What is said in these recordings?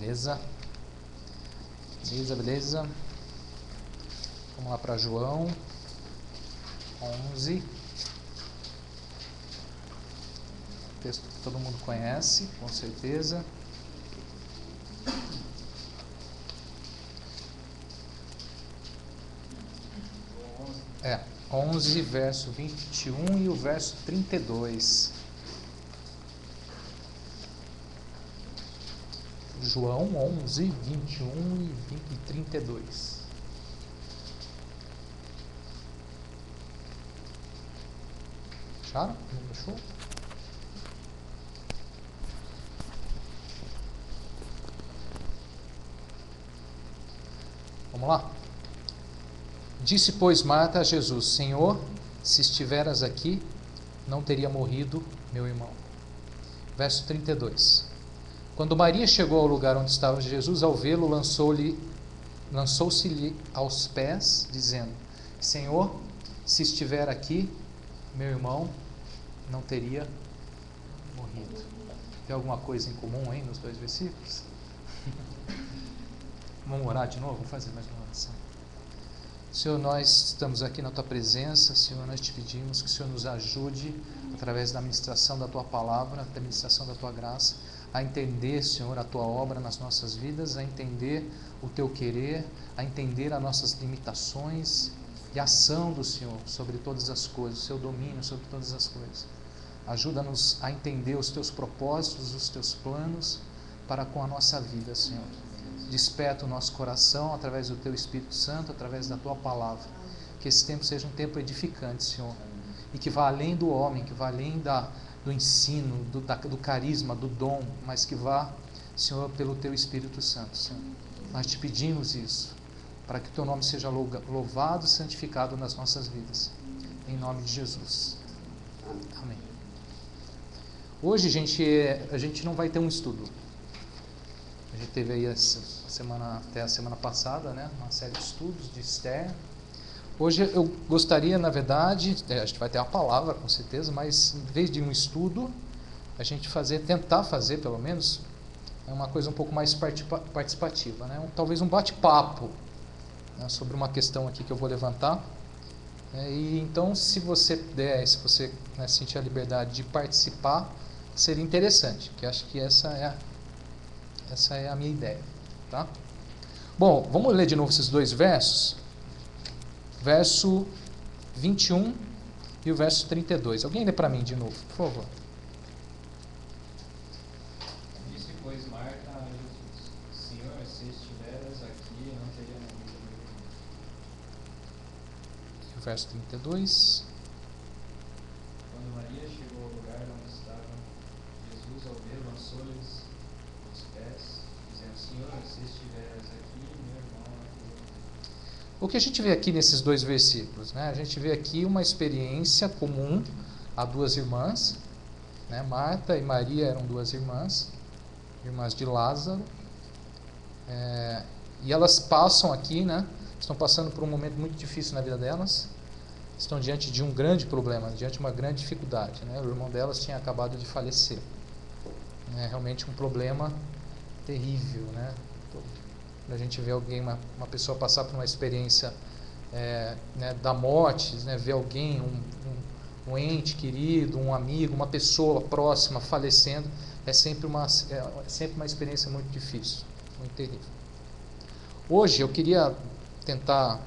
Beleza? Beleza. Vamos lá para João 11. Texto que todo mundo conhece, com certeza. É, 11, verso 21 e o verso 32. João 11, 21 e 32. Acharam? Não achou? Vamos lá? Disse, pois, Marta a Jesus: Senhor, se estiveras aqui, não teria morrido meu irmão. Verso 32. Quando Maria chegou ao lugar onde estava Jesus, ao vê-lo, lançou-se-lhe aos pés, dizendo: Senhor, se estiver aqui, meu irmão não teria morrido. Tem alguma coisa em comum aí nos dois versículos? Vamos orar de novo? Vamos fazer mais uma oração. Senhor, nós estamos aqui na Tua presença. Senhor, nós te pedimos que o Senhor nos ajude, através da ministração da Tua palavra, da ministração da Tua graça, a entender, Senhor, a Tua obra nas nossas vidas, a entender o Teu querer, a entender as nossas limitações e a ação do Senhor sobre todas as coisas, o Seu domínio sobre todas as coisas. Ajuda-nos a entender os Teus propósitos, os Teus planos para com a nossa vida, Senhor. Desperta o nosso coração através do Teu Espírito Santo, através da Tua palavra. Que esse tempo seja um tempo edificante, Senhor, e que vá além do homem, que vá além do ensino, do carisma, do dom, mas que vá, Senhor, pelo Teu Espírito Santo, Senhor. Nós te pedimos isso, para que o Teu nome seja louvado e santificado nas nossas vidas. Em nome de Jesus. Amém. Hoje, a gente não vai ter um estudo. A gente teve aí até a semana passada, né, uma série de estudos de Esther. Hoje eu gostaria, na verdade, a gente vai ter uma palavra com certeza, mas em vez de um estudo, a gente tentar fazer pelo menos, uma coisa um pouco mais participativa, né? Talvez um bate-papo, né, sobre uma questão aqui que eu vou levantar. E então, se você sentir a liberdade de participar, seria interessante, porque acho que essa é a minha ideia, tá? Bom, vamos ler de novo esses dois versos. Verso 21 e o verso 32. Alguém lê para mim de novo, por favor. Disse, pois, Marta a Jesus: Senhor, se estiveras aqui, não teria morrido meu irmão. E o verso 32. Quando Maria chegou ao lugar onde estava Jesus, ao ver, lançou-lhes aos pés, dizendo: Senhor, se estiveras aqui, meu irmão não teria morrido. O que a gente vê aqui nesses dois versículos, né? A gente vê aqui uma experiência comum a duas irmãs, né? Marta e Maria eram duas irmãs de Lázaro, e elas passam aqui, né? Estão passando por um momento muito difícil na vida delas, estão diante de um grande problema, diante de uma grande dificuldade, né? O irmão delas tinha acabado de falecer. É realmente um problema terrível, né? A gente vê uma pessoa passar por uma experiência né, da morte, né, ver alguém, um ente querido, um amigo, uma pessoa próxima falecendo, é sempre uma experiência muito difícil, muito terrível. Hoje eu queria tentar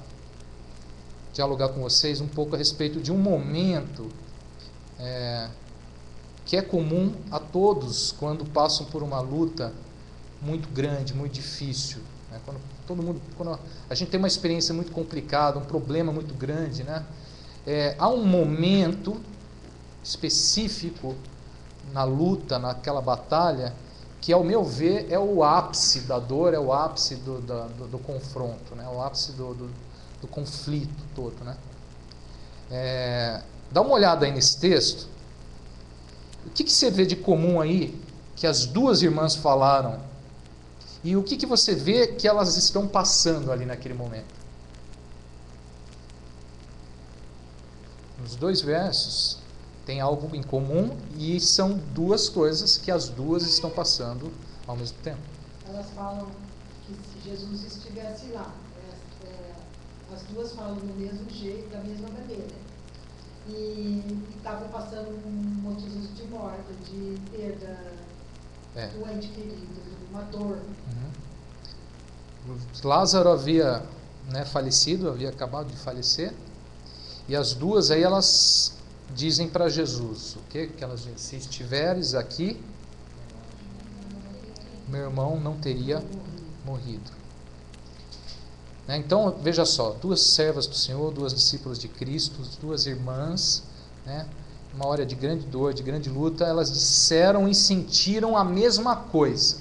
dialogar com vocês um pouco a respeito de um momento que é comum a todos quando passam por uma luta muito grande, muito difícil. Quando a gente tem uma experiência muito complicada, um problema muito grande, né? Há um momento específico na luta, naquela batalha, que, ao meu ver, é o ápice da dor, é o ápice do confronto, né? O ápice do conflito todo, né? Dá uma olhada aí nesse texto. O que você vê de comum aí que as duas irmãs falaram? E o que você vê que elas estão passando ali naquele momento? Nos dois versos tem algo em comum e são duas coisas que as duas estão passando ao mesmo tempo. elas falam que se Jesus estivesse lá, as duas falam do mesmo jeito, da mesma maneira. E estavam passando motivos de morte, de perda do ente querido, uma dor. Lázaro havia falecido, havia acabado de falecer, e as duas aí elas dizem para Jesus, o que elas dizem? Se estiveres aqui, meu irmão não teria morrido. Então, veja só, duas servas do Senhor, duas discípulas de Cristo, duas irmãs, uma hora de grande dor, de grande luta, elas disseram e sentiram a mesma coisa.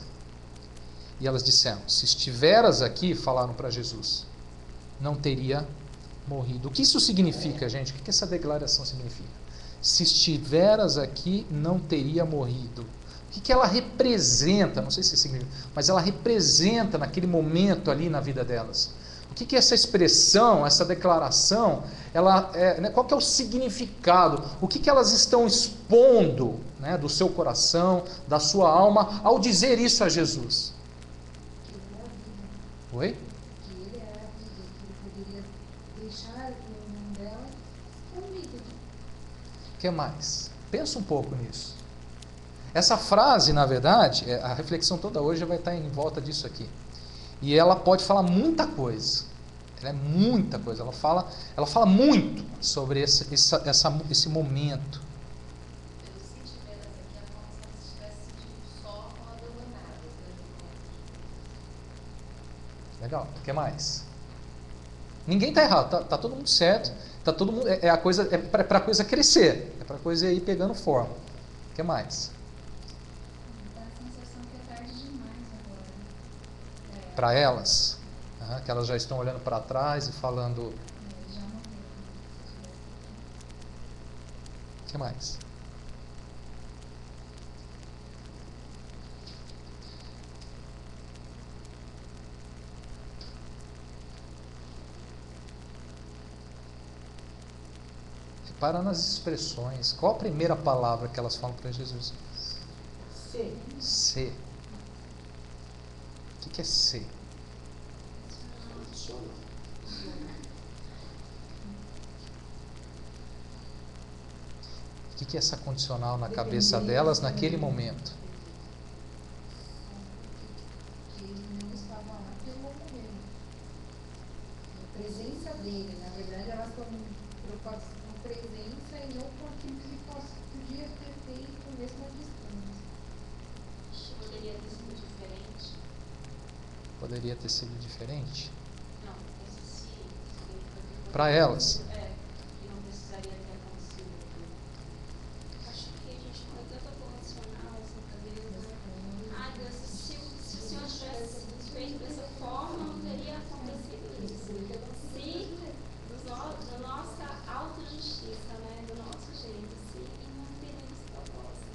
E elas disseram, se estiveras aqui, falaram para Jesus, não teria morrido. O que isso significa, gente? O que essa declaração significa? Se estiveras aqui, não teria morrido. O que ela representa? Não sei se significa, mas ela representa naquele momento ali na vida delas. O que essa expressão, essa declaração, qual que é o significado? O que elas estão expondo do seu coração, da sua alma, ao dizer isso a Jesus? Oi? Que ele é a vida, que ele poderia deixar o nome dela comigo. O que mais? Pensa um pouco nisso. Essa frase, na verdade, a reflexão toda hoje vai estar em volta disso aqui. E ela pode falar muita coisa. Ela é muita coisa. Ela fala muito sobre esse momento. Se estiver aqui, é como se ela estivesse sentindo só ou abandonada. Legal. O que mais? Ninguém está errado. Tá todo mundo certo. Tá todo mundo. É para a coisa crescer. É para a coisa ir pegando forma. O que mais? Dá a sensação que é tarde demais agora. Para elas, que elas já estão olhando para trás e falando. Já morreu. O que mais? Repara nas expressões. Qual a primeira palavra que elas falam para Jesus? Ser. O que é ser? O que é essa condicional na cabeça delas naquele momento? Que ele não estava lá pelo morrer. A presença dele, na verdade, elas estão preocupadas com a presença e não com aquilo que ele podia ter feito mesmo à distância. Poderia ter sido diferente? Poderia ter sido diferente? Não, esse se significa que Para elas. Que não precisaria ter acontecido. Acho que a gente põe tanta condicional assim na cabeça. Ai, Deus, se o Senhor tivesse feito dessa forma, não teria acontecido isso. Se da nossa autojustiça, do nosso jeito, se não teríamos propostas.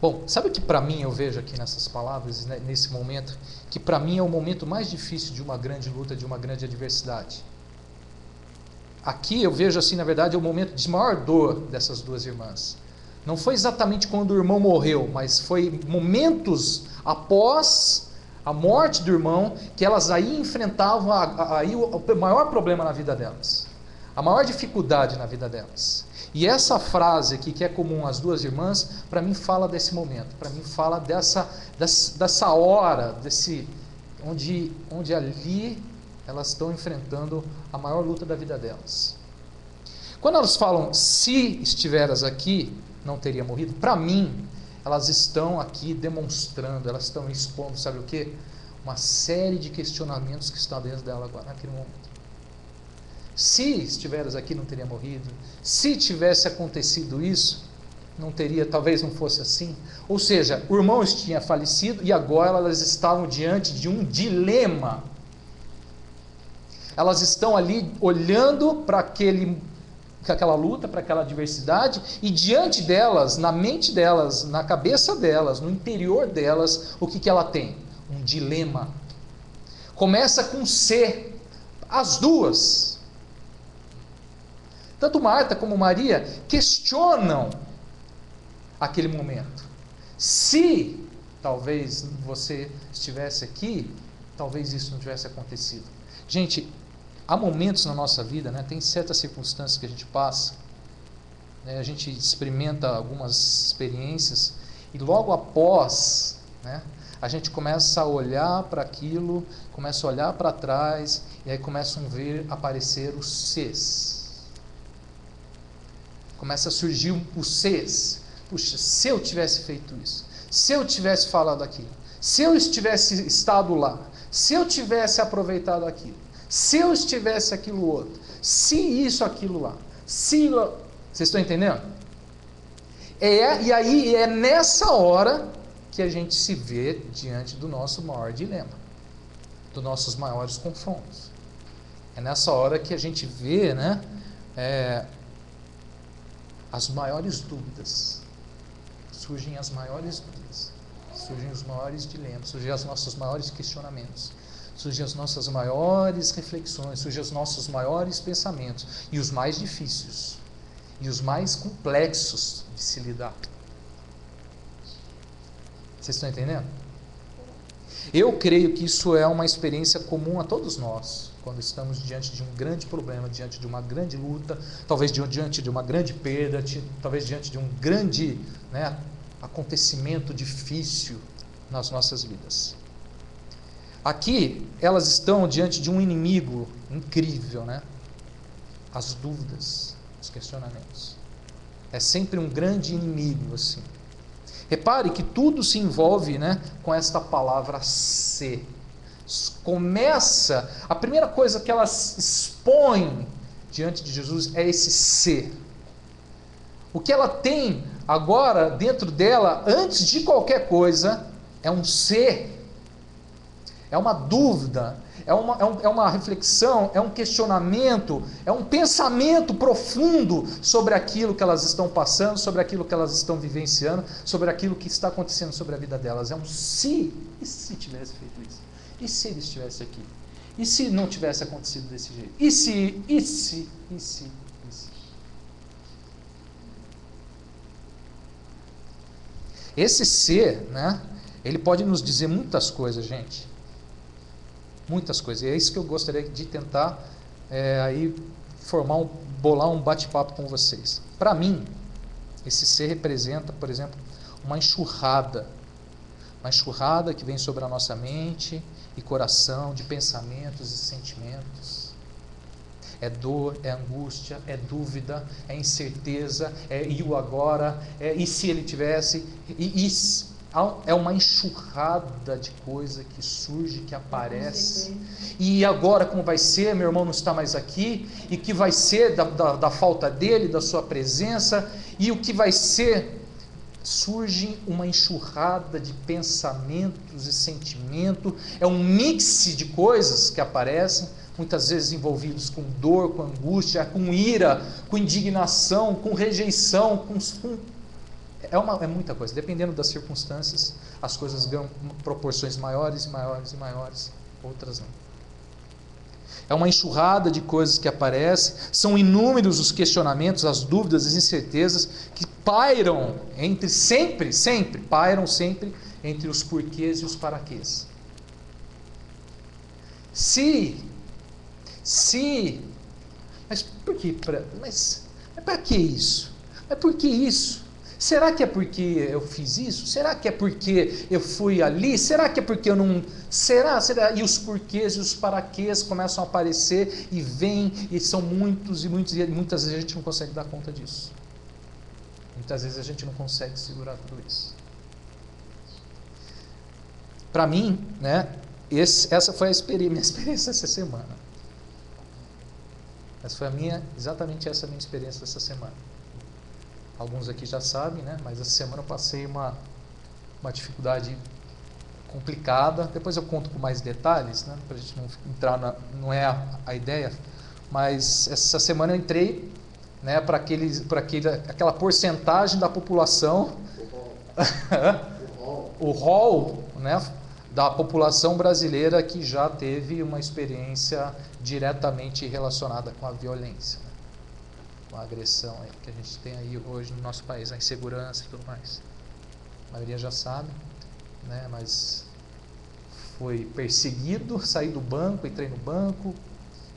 Bom, sabe o que para mim eu vejo aqui nessas palavras, nesse momento, que para mim é o momento mais difícil de uma grande luta, de uma grande adversidade? Aqui eu vejo assim, na verdade, é o momento de maior dor dessas duas irmãs. Não foi exatamente quando o irmão morreu, mas foi momentos após a morte do irmão que elas aí enfrentavam o maior problema na vida delas, a maior dificuldade na vida delas. E essa frase aqui, que é comum às duas irmãs, para mim fala desse momento, para mim fala dessa hora, onde ali elas estão enfrentando a maior luta da vida delas. Quando elas falam, se estiveras aqui, não teria morrido, para mim, elas estão aqui demonstrando, elas estão expondo, sabe o quê? Uma série de questionamentos que estão dentro dela agora, naquele momento. Se estiveras aqui, não teria morrido. Se tivesse acontecido isso, talvez não fosse assim. Ou seja, o irmão tinha falecido e agora elas estavam diante de um dilema. Elas estão ali olhando para aquela luta, para aquela adversidade, e diante delas, na mente delas, na cabeça delas, no interior delas, o que ela tem? Um dilema. Começa com ser, as duas. Tanto Marta como Maria questionam aquele momento. Se talvez você estivesse aqui, talvez isso não tivesse acontecido. Gente, há momentos na nossa vida, né, tem certas circunstâncias que a gente passa, né, a gente experimenta algumas experiências e logo após, né, a gente começa a olhar para aquilo, começa a olhar para trás e aí começam a ver aparecer os ses. Começa a surgir os ses. Puxa, se eu tivesse feito isso, se eu tivesse falado aquilo, se eu tivesse estado lá, se eu tivesse aproveitado aquilo, se eu estivesse aquilo outro, se isso, aquilo lá, se... Vocês estão entendendo? E aí é nessa hora que a gente se vê diante do nosso maior dilema, dos nossos maiores confrontos. É nessa hora que a gente vê, né, as maiores dúvidas. Surgem as maiores dúvidas, surgem os maiores dilemas, surgem os nossos maiores questionamentos, surgem as nossas maiores reflexões, surgem os nossos maiores pensamentos, e os mais difíceis, e os mais complexos de se lidar. Vocês estão entendendo? Eu creio que isso é uma experiência comum a todos nós, quando estamos diante de um grande problema, diante de uma grande luta, talvez diante de uma grande perda, talvez diante de um grande, né, acontecimento difícil nas nossas vidas. Aqui, elas estão diante de um inimigo incrível, né? As dúvidas, os questionamentos. É sempre um grande inimigo, assim. Repare que tudo se envolve, né, com esta palavra se. Começa, a primeira coisa que elas expõem diante de Jesus é esse se. O que ela tem agora dentro dela, antes de qualquer coisa, é um se. É uma dúvida, é uma reflexão, é um questionamento, é um pensamento profundo sobre aquilo que elas estão passando, sobre aquilo que elas estão vivenciando, sobre aquilo que está acontecendo sobre a vida delas. É um se. E se tivesse feito isso? E se ele estivesse aqui? E se não tivesse acontecido desse jeito? E se? Esse ser, né, ele pode nos dizer muitas coisas, gente. Muitas coisas. E é isso que eu gostaria de tentar aí bolar um bate-papo com vocês. Para mim, esse ser representa, por exemplo, uma enxurrada. Uma enxurrada que vem sobre a nossa mente e coração de pensamentos e sentimentos. É dor, é angústia, é dúvida, é incerteza, e o agora, e se ele tivesse, é uma enxurrada de coisa que surge, que aparece, e agora como vai ser, meu irmão não está mais aqui, e que vai ser da falta dele, da sua presença, e o que vai ser, surge uma enxurrada de pensamentos e sentimentos, é um mix de coisas que aparecem, muitas vezes envolvidos com dor, com angústia, com ira, com indignação, com rejeição, é muita coisa. Dependendo das circunstâncias, as coisas ganham proporções maiores, outras não. É uma enxurrada de coisas que aparecem, são inúmeros os questionamentos, as dúvidas, as incertezas que pairam pairam sempre entre os porquês e os paraquês. Mas por que? Mas para que isso? Mas por que isso? Será que é porque eu fiz isso? Será que é porque eu fui ali? Será que é porque eu não... Será? E os porquês e os paraquês começam a aparecer e vêm, e são muitos, e muitas vezes a gente não consegue dar conta disso. Muitas vezes a gente não consegue segurar tudo isso. Para mim, né, essa foi minha experiência essa semana. Exatamente essa minha experiência dessa semana. Alguns aqui já sabem, né? Mas essa semana eu passei uma dificuldade complicada. Depois eu conto com mais detalhes, né? Para a gente não entrar não é a ideia. Mas essa semana eu entrei, né, para aquela porcentagem da população, o rol, né, da população brasileira que já teve uma experiência diretamente relacionada com a violência, né? Com a agressão que a gente tem aí hoje no nosso país, a insegurança e tudo mais. maioria já sabe, né? Mas foi perseguido, saí do banco, entrei no banco,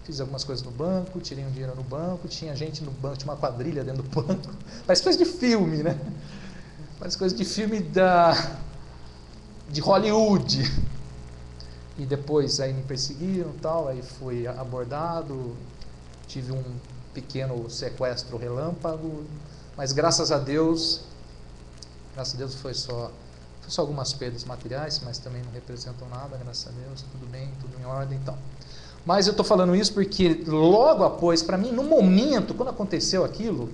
fiz algumas coisas no banco, tirei um dinheiro no banco, tinha gente no banco, tinha uma quadrilha dentro do banco, parece coisa de filme, né? Parece coisa de filme de Hollywood. E depois aí me perseguiram e tal, aí fui abordado, tive um pequeno sequestro relâmpago, mas graças a Deus foi só algumas perdas materiais, mas também não representam nada, graças a Deus, tudo bem, tudo em ordem e tal. Mas eu estou falando isso porque logo após, para mim, no momento, quando aconteceu aquilo,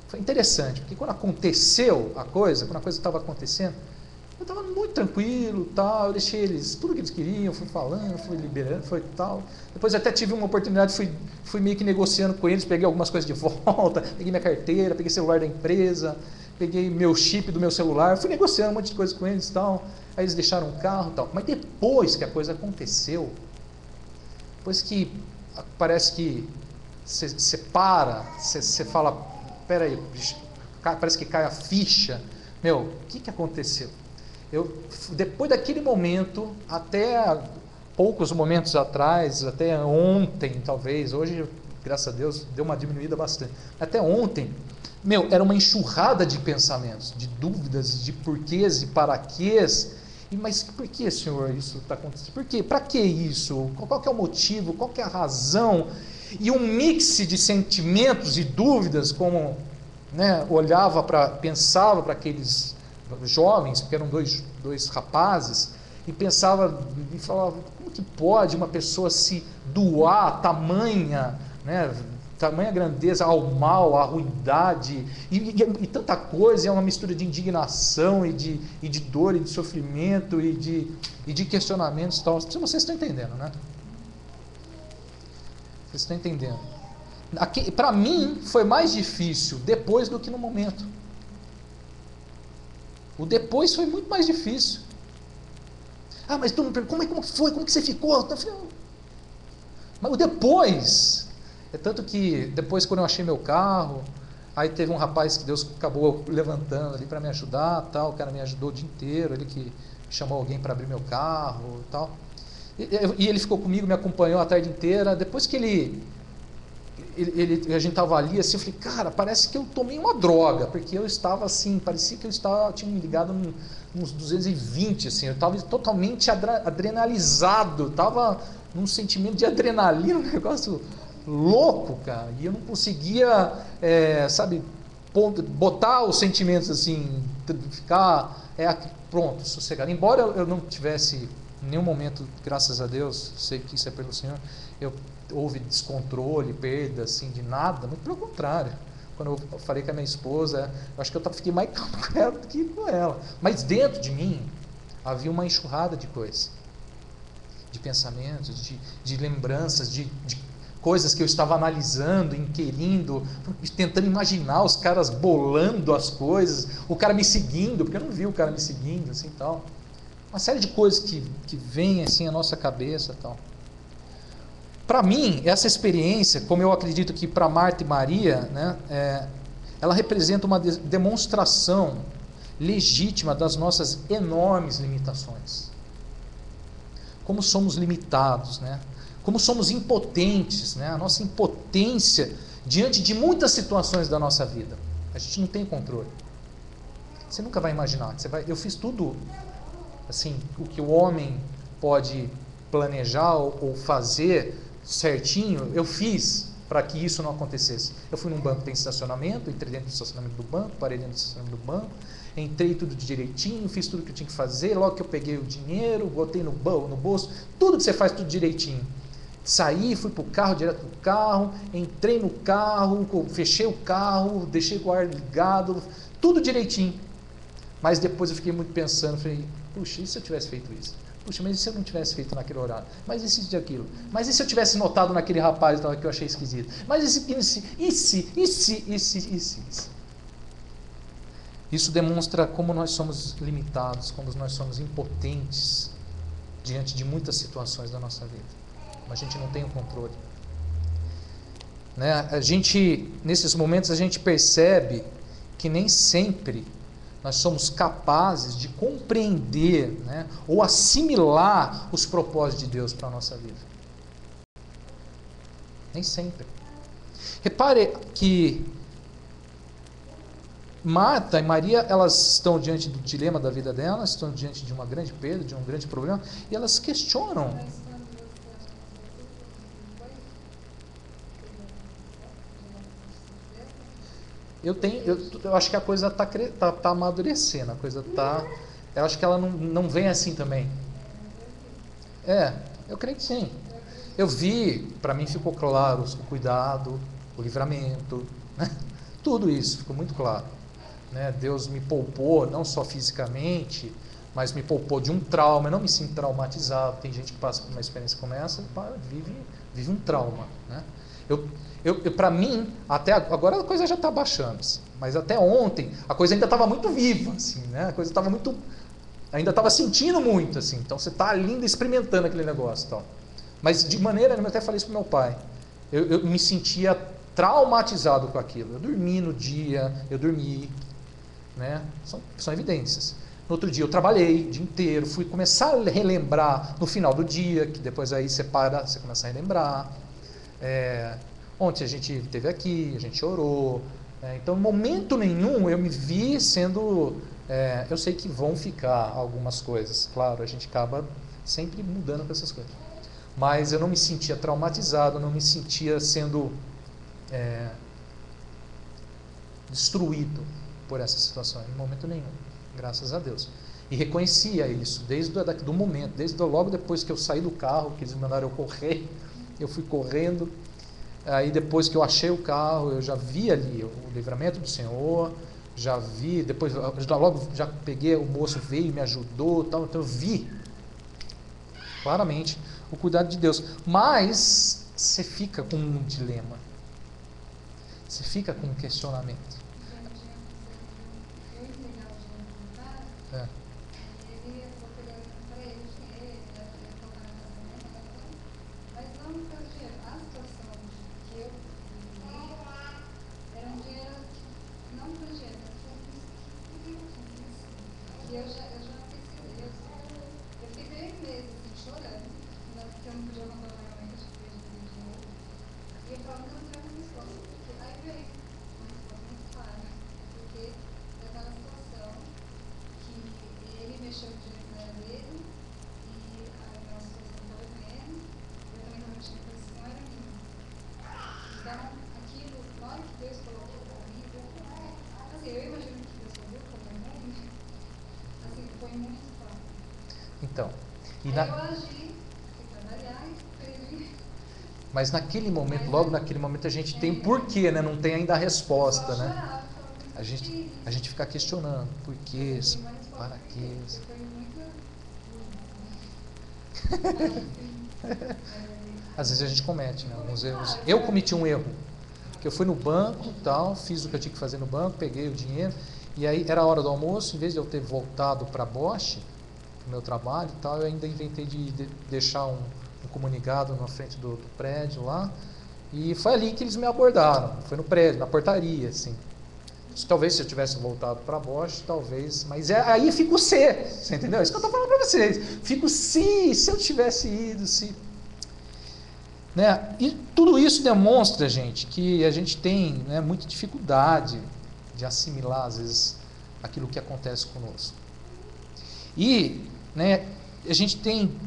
foi interessante, porque quando aconteceu a coisa, quando a coisa estava acontecendo, eu estava muito tranquilo, tal, eu deixei eles, tudo que eles queriam, fui falando, fui liberando, foi tal. Depois até tive uma oportunidade, fui meio que negociando com eles, peguei algumas coisas de volta, peguei minha carteira, peguei celular da empresa, peguei meu chip do meu celular, fui negociando um monte de coisa com eles e tal. Aí eles deixaram o carro e tal. Mas depois que a coisa aconteceu, depois que parece que você para, você fala, peraí, parece que cai a ficha, meu, o que aconteceu? Depois daquele momento, até poucos momentos atrás, até ontem talvez, hoje, graças a Deus, deu uma diminuída bastante. Até ontem, era uma enxurrada de pensamentos, de dúvidas, de porquês e paraquês. Mas por que, Senhor, isso está acontecendo? Por quê? Para que isso? Qual que é o motivo? Qual que é a razão? E um mix de sentimentos e dúvidas, como pensava para aqueles jovens, porque eram dois rapazes, e pensava e falava, como que pode uma pessoa se doar tamanha grandeza ao mal, à ruindade e tanta coisa, é uma mistura de indignação e de dor e de sofrimento e de questionamentos e tal. Vocês estão entendendo, né? Vocês estão entendendo? Para mim foi mais difícil depois do que no momento. O depois foi muito mais difícil. Ah, mas tu, como foi? Como que você ficou? Mas o depois, tanto que depois, quando eu achei meu carro, aí teve um rapaz que Deus acabou levantando ali para me ajudar, tal. O cara me ajudou o dia inteiro, ele que chamou alguém para abrir meu carro, tal. E ele ficou comigo, me acompanhou a tarde inteira. Depois que a gente estava ali, assim, eu falei, cara, parece que eu tomei uma droga, porque eu estava assim, parecia que tinha me ligado uns 220, assim, eu estava totalmente adrenalizado, estava num sentimento de adrenalina, um negócio louco, cara, e eu não conseguia, botar os sentimentos assim, ficar pronto, sossegado. Embora eu não tivesse em nenhum momento, graças a Deus, sei que isso é pelo Senhor, houve descontrole, perda, assim, de nada, muito pelo contrário. Quando eu falei com a minha esposa, eu acho que eu fiquei mais calmo com ela do que com ela. Mas dentro de mim havia uma enxurrada de coisas, de pensamentos, de lembranças, de coisas que eu estava analisando, inquirindo, tentando imaginar os caras bolando as coisas, o cara me seguindo, porque eu não vi o cara me seguindo, assim, tal. Uma série de coisas que vem assim à nossa cabeça, tal. Para mim, essa experiência, como eu acredito que para Marta e Maria, ela representa uma demonstração legítima das nossas enormes limitações. Como somos limitados, como somos impotentes, a nossa impotência diante de muitas situações da nossa vida. A gente não tem controle. Você nunca vai imaginar. Eu fiz tudo, assim, o que o homem pode planejar ou fazer certinho, eu fiz para que isso não acontecesse. Eu fui num banco que tem estacionamento, entrei dentro do estacionamento do banco, parei dentro do estacionamento do banco, entrei tudo direitinho, fiz tudo que eu tinha que fazer, logo que eu peguei o dinheiro, botei no bolso, tudo que você faz tudo direitinho. Saí, fui pro carro, direto pro carro, entrei no carro, fechei o carro, deixei com o ar ligado, tudo direitinho. Mas depois eu fiquei muito pensando, falei, puxa, e se eu tivesse feito isso? Puxa, mas e se eu não tivesse feito naquele horário? Mas e se aquilo? Mas e se eu tivesse notado naquele rapaz que eu achei esquisito? Mas e se? Isso demonstra como nós somos limitados, como nós somos impotentes diante de muitas situações da nossa vida. A gente não tem o controle. Nesses momentos a gente percebe que nem sempre nós somos capazes de compreender, né, ou assimilar os propósitos de Deus para a nossa vida. Nem sempre. Repare que Marta e Maria, elas estão diante do dilema da vida delas, estão diante de uma grande perda, de um grande problema, e elas questionam. Eu acho que a coisa tá amadurecendo, a coisa tá. Eu acho que ela não vem assim também. Eu creio que sim. Eu vi, para mim ficou claro o cuidado, o livramento, né? Tudo isso ficou muito claro. Né? Deus me poupou, não só fisicamente, mas me poupou de um trauma. Eu não me sinto traumatizado. Tem gente que passa por uma experiência como essa e vive um trauma. Né? Para mim, até agora a coisa já está baixando, assim, mas até ontem a coisa ainda estava muito viva, assim, né? A coisa estava muito, ainda estava sentindo muito, assim. Então você está ali ainda experimentando aquele negócio, tal. Mas de maneira, eu até falei isso para meu pai. Eu me sentia traumatizado com aquilo. Eu dormi no dia, né? São evidências. No outro dia eu trabalhei o dia inteiro, fui começar a relembrar no final do dia, que depois aí você começa a relembrar. Ontem a gente esteve aqui, a gente orou. Então, em momento nenhum eu me vi sendo... eu sei que vão ficar algumas coisas. Claro, a gente acaba sempre mudando com essas coisas. Mas eu não me sentia traumatizado, não me sentia sendo destruído por essa situação, em momento nenhum. Graças a Deus. E reconhecia isso, desde do momento, logo depois que eu saí do carro, que eles me mandaram eu correr, eu fui correndo. Aí depois que eu achei o carro, eu já vi ali o livramento do Senhor, já vi, depois logo já peguei, o moço veio e me ajudou, tal, então eu vi claramente o cuidado de Deus. Mas você fica com um dilema, você fica com um questionamento. Então, mas naquele momento, logo naquele momento a gente tem o porquê, né? Não tem ainda a resposta, né? A gente fica questionando, por quê, para quê? Às vezes a gente comete, né, alguns erros. Eu cometi um erro, que eu fui no banco, tal, fiz o que eu tinha que fazer no banco, peguei o dinheiro, e aí era a hora do almoço, em vez de eu ter voltado para Bosch, pro meu trabalho e tal, eu ainda inventei de deixar um comunicado na frente do prédio lá, e foi ali que eles me abordaram, foi no prédio, na portaria, assim. Talvez se eu tivesse voltado para Bosch, talvez, mas aí fica o se, você entendeu? É isso que eu estou falando para vocês, fica o se eu tivesse ido, se... Né? E tudo isso demonstra, gente, que a gente tem, né, muita dificuldade de assimilar, às vezes, aquilo que acontece conosco. E, né, a gente tem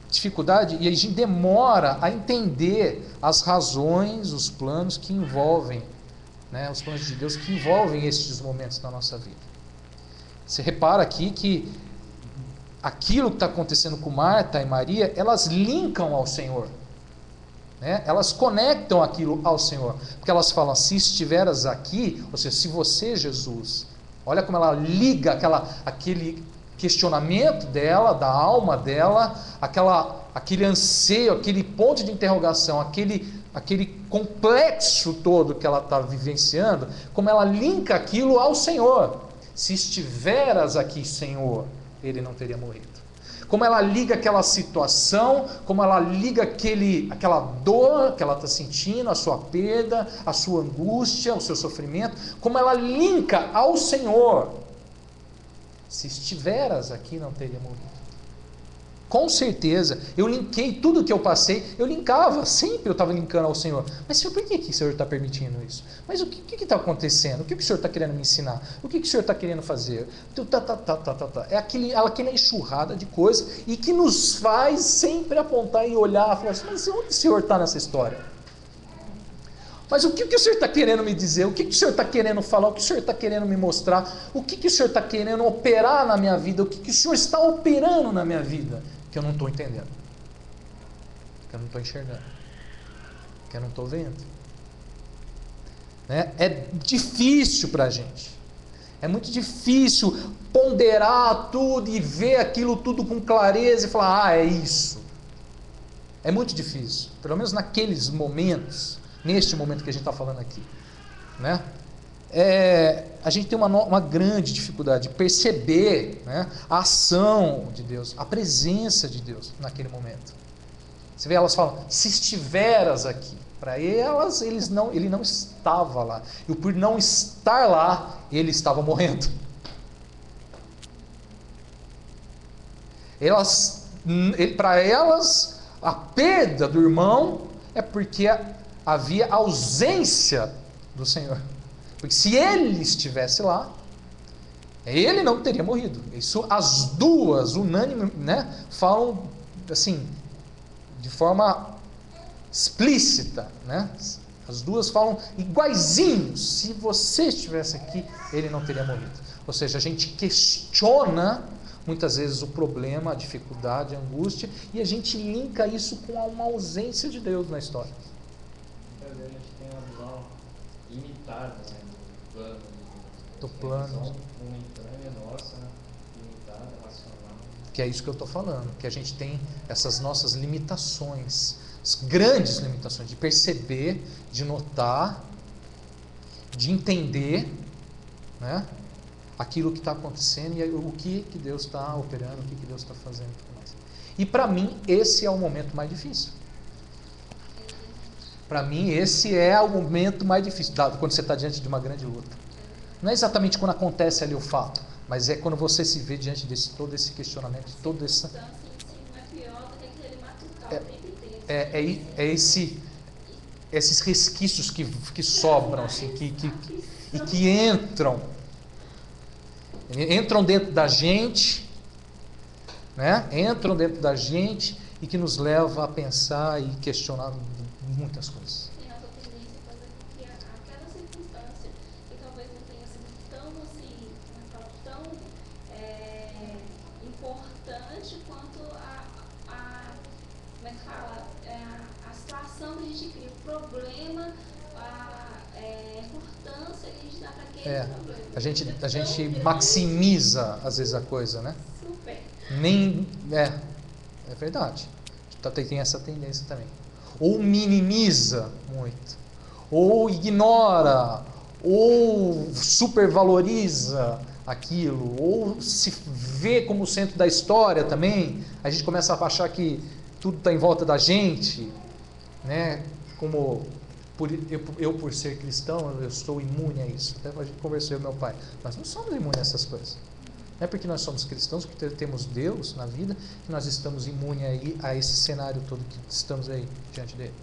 dificuldade e a gente demora a entender as razões, os planos que envolvem, né, os planos de Deus que envolvem estes momentos na nossa vida. Você repara aqui que aquilo que está acontecendo com Marta e Maria, elas linkam ao Senhor. Né? Elas conectam aquilo ao Senhor. Porque elas falam, se estiveras aqui, ou seja, se você, Jesus, olha como ela liga aquele questionamento dela, da alma dela, aquele anseio, aquele ponto de interrogação, aquele complexo todo que ela está vivenciando, como ela linka aquilo ao Senhor. Se estiveras aqui, Senhor, ele não teria morrido. Como ela liga aquela situação, como ela liga aquela dor que ela está sentindo, a sua perda, a sua angústia, o seu sofrimento, como ela linka ao Senhor. Se estiveras aqui, não teria morrido. Com certeza, eu linkei tudo que eu passei, eu linkava, sempre eu estava linkando ao Senhor. Mas Senhor, por que o Senhor está permitindo isso? Mas o que está acontecendo? O que o Senhor está querendo me ensinar? O que o Senhor está querendo fazer? É aquela enxurrada de coisas e que nos faz sempre apontar e olhar e falar assim, mas onde o Senhor está nessa história? Mas o que o Senhor está querendo me dizer? O que o Senhor está querendo falar? O que o Senhor está querendo me mostrar? O que o Senhor está querendo operar na minha vida? O que o Senhor está operando na minha vida? Que eu não estou entendendo, que eu não estou enxergando, que eu não estou vendo. Né? É difícil para a gente, é muito difícil ponderar tudo e ver aquilo tudo com clareza e falar, é isso. É muito difícil, pelo menos naqueles momentos, neste momento que a gente está falando aqui. Né? A gente tem uma grande dificuldade de perceber, né, a ação de Deus, a presença de Deus naquele momento. Você vê, elas falam, se estiveras aqui. Para elas, ele não estava lá. E por não estar lá, ele estava morrendo. Para elas, a perda do irmão é porque havia ausência do Senhor. Porque se ele estivesse lá, ele não teria morrido. Isso as duas, unânime, né, falam assim, de forma explícita, né? As duas falam iguaizinhos. Se você estivesse aqui, ele não teria morrido. Ou seja, a gente questiona muitas vezes o problema, a dificuldade, a angústia, e a gente linka isso com uma ausência de Deus na história. Muitas vezes a gente tem uma visão limitada, né? Do plano momentânea nossa, limitada, racional. Que é isso que eu estou falando, que a gente tem essas nossas limitações, as grandes limitações de perceber, de notar, de entender, né, aquilo que está acontecendo e o que Deus está operando, o que Deus está fazendo. E para mim esse é o momento mais difícil. Para mim esse é o momento mais difícil, quando você está diante de uma grande luta. Não é exatamente quando acontece ali o fato, mas é quando você se vê diante de todo esse questionamento, todo esse... esses resquícios que sobram, assim, que entram dentro da gente, né? Entram dentro da gente e que nos leva a pensar e questionar muitas coisas. E nossa tendência é fazer com que aquela circunstância que talvez não tenha sido tão assim, tão importante quanto como é que fala, a situação que a gente cria, o problema, a importância que a gente dá para aquele problema. A gente maximiza às vezes a coisa, né? Super. É verdade. Tem essa tendência também. Ou minimiza muito, ou ignora, ou supervaloriza aquilo, ou se vê como o centro da história também. A gente começa a achar que tudo está em volta da gente, né? Como por ser cristão, eu estou imune a isso. Até a gente conversou com meu pai. Nós não somos imunes a essas coisas. Não é porque nós somos cristãos, porque temos Deus na vida, que nós estamos imunes a esse cenário todo que estamos aí diante dele.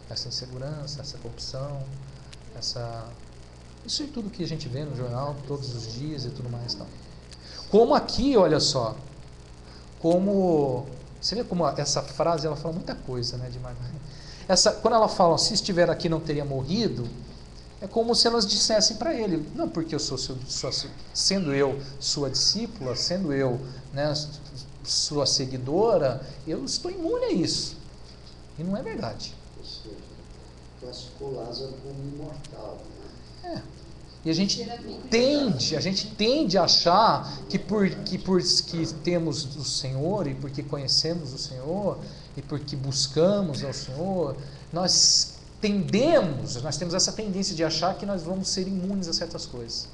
Essa insegurança, essa corrupção, isso e tudo que a gente vê no jornal todos os dias e tudo mais. Então. Como aqui, olha só, você vê como essa frase ela fala muita coisa, né, demais. Quando ela fala, se estiver aqui não teria morrido, é como se elas dissessem para ele, não porque eu sendo eu sua discípula, sendo eu, né, sua seguidora, eu estou imune a isso. E não é verdade. Ou seja, classificou Lázaro como imortal. Né? E a gente tende a achar que porque temos o Senhor e porque conhecemos o Senhor e porque buscamos ao Senhor, nós temos essa tendência de achar que nós vamos ser imunes a certas coisas.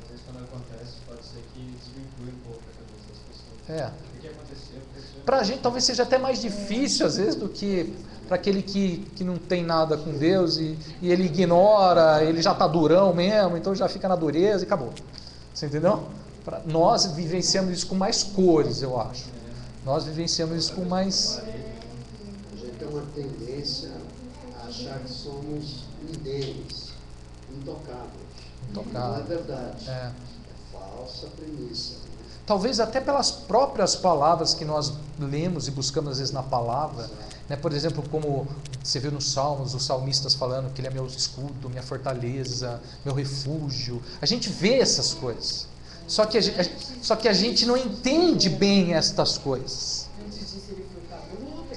Às vezes quando acontece, pode ser que desvirtue um pouco a cabeça das pessoas. O que aconteceu? Para a gente talvez seja até mais difícil às vezes do que para aquele que não tem nada com Deus e ele ignora, ele já está durão mesmo, então já fica na dureza e acabou. Você entendeu? Nós vivenciamos isso com mais cores, eu acho. Nós vivenciamos isso com mais... A gente tem uma tendência a achar que somos indeles, intocáveis. Não é verdade. É falsa premissa. Né? Talvez até pelas próprias palavras que nós lemos e buscamos às vezes na palavra, né? Por exemplo, como você vê nos Salmos, os salmistas falando que Ele é meu escudo, minha fortaleza, meu refúgio. A gente vê essas coisas. Só que a gente não entende bem estas coisas.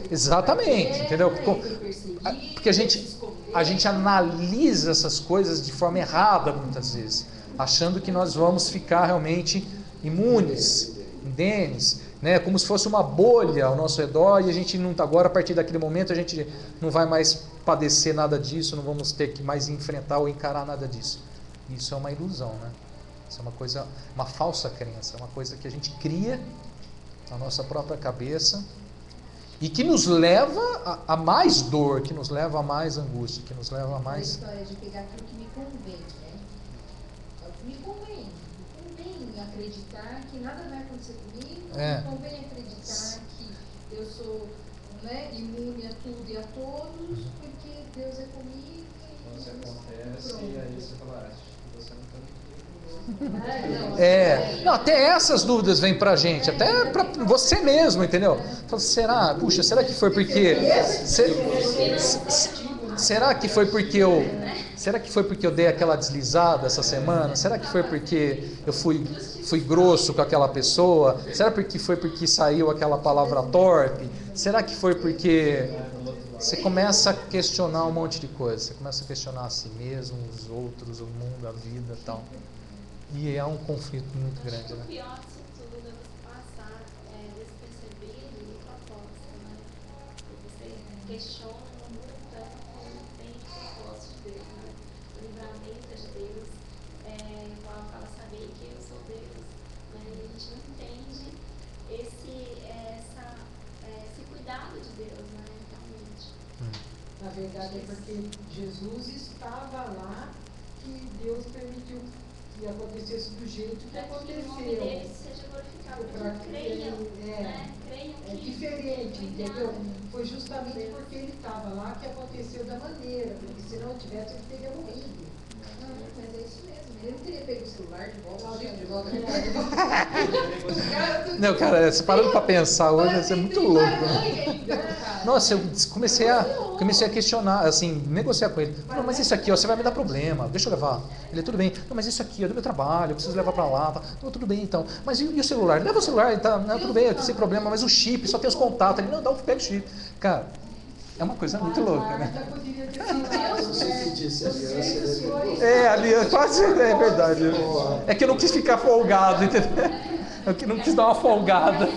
Exatamente, entendeu? Porque a gente analisa essas coisas de forma errada muitas vezes, achando que nós vamos ficar realmente imunes, indenes, né? Como se fosse uma bolha ao nosso redor, e a gente não, agora, a partir daquele momento, a gente não vai mais padecer nada disso, não vamos ter que mais enfrentar ou encarar nada disso. Isso é uma ilusão, né? Isso é uma coisa, uma falsa crença, uma coisa que a gente cria na nossa própria cabeça e que nos leva a mais dor, que nos leva a mais angústia, que nos leva a mais... A história de pegar aquilo que me convém, né? É o que me convém. Me convém acreditar que nada vai acontecer comigo, me convém acreditar que eu sou, né, imune a tudo e a todos, porque Deus é comigo. Quando isso acontece, aí você fala, acho que você não está muito bem. Não, até essas dúvidas vêm pra gente, até pra você mesmo, entendeu? Fala, será que foi porque será que foi porque eu dei aquela deslizada essa semana? Será que foi porque eu fui grosso com aquela pessoa? Será que foi porque saiu aquela palavra torpe? Será que foi porque você começa a questionar um monte de coisa, você começa a questionar a si mesmo, os outros, o mundo, a vida e tal. E é um conflito muito grande, né? O pior disso tudo é você passar despercebido e proposta, né? Você questiona o mundo tanto como tem propósito de Deus, né? O livramento de Deus, igual fala saber que eu sou Deus, né? E a gente não entende esse cuidado de Deus, né? Realmente. Na verdade é porque Jesus estava lá que Deus permitiu que acontecesse do jeito que aconteceu. Que o nome dele seja glorificado, porque creiam, né? Creiam que... É diferente, entendeu? Foi justamente porque ele estava lá que aconteceu da maneira, porque se não tivesse ele teria morrido. Não, mas é isso mesmo. Ele não teria pego o celular de volta. Não, cara, você parando pra pensar hoje, vai ser muito louco. Nossa, eu comecei a questionar, assim, negociar com ele. Não, mas isso aqui, ó, você vai me dar problema, deixa eu levar. Ele, tudo bem. Não, mas isso aqui é do meu trabalho, eu preciso levar pra lá. Tá? Não, tudo bem, então. Mas e o celular? Leva o celular, tá? Não, tudo bem, sem problema, mas o chip, só tem os contatos. Ele, não, pega o chip. Cara, é uma coisa muito louca, né? Aliança, quase é verdade. É que eu não quis ficar folgado, entendeu? Eu não quis dar uma folgada.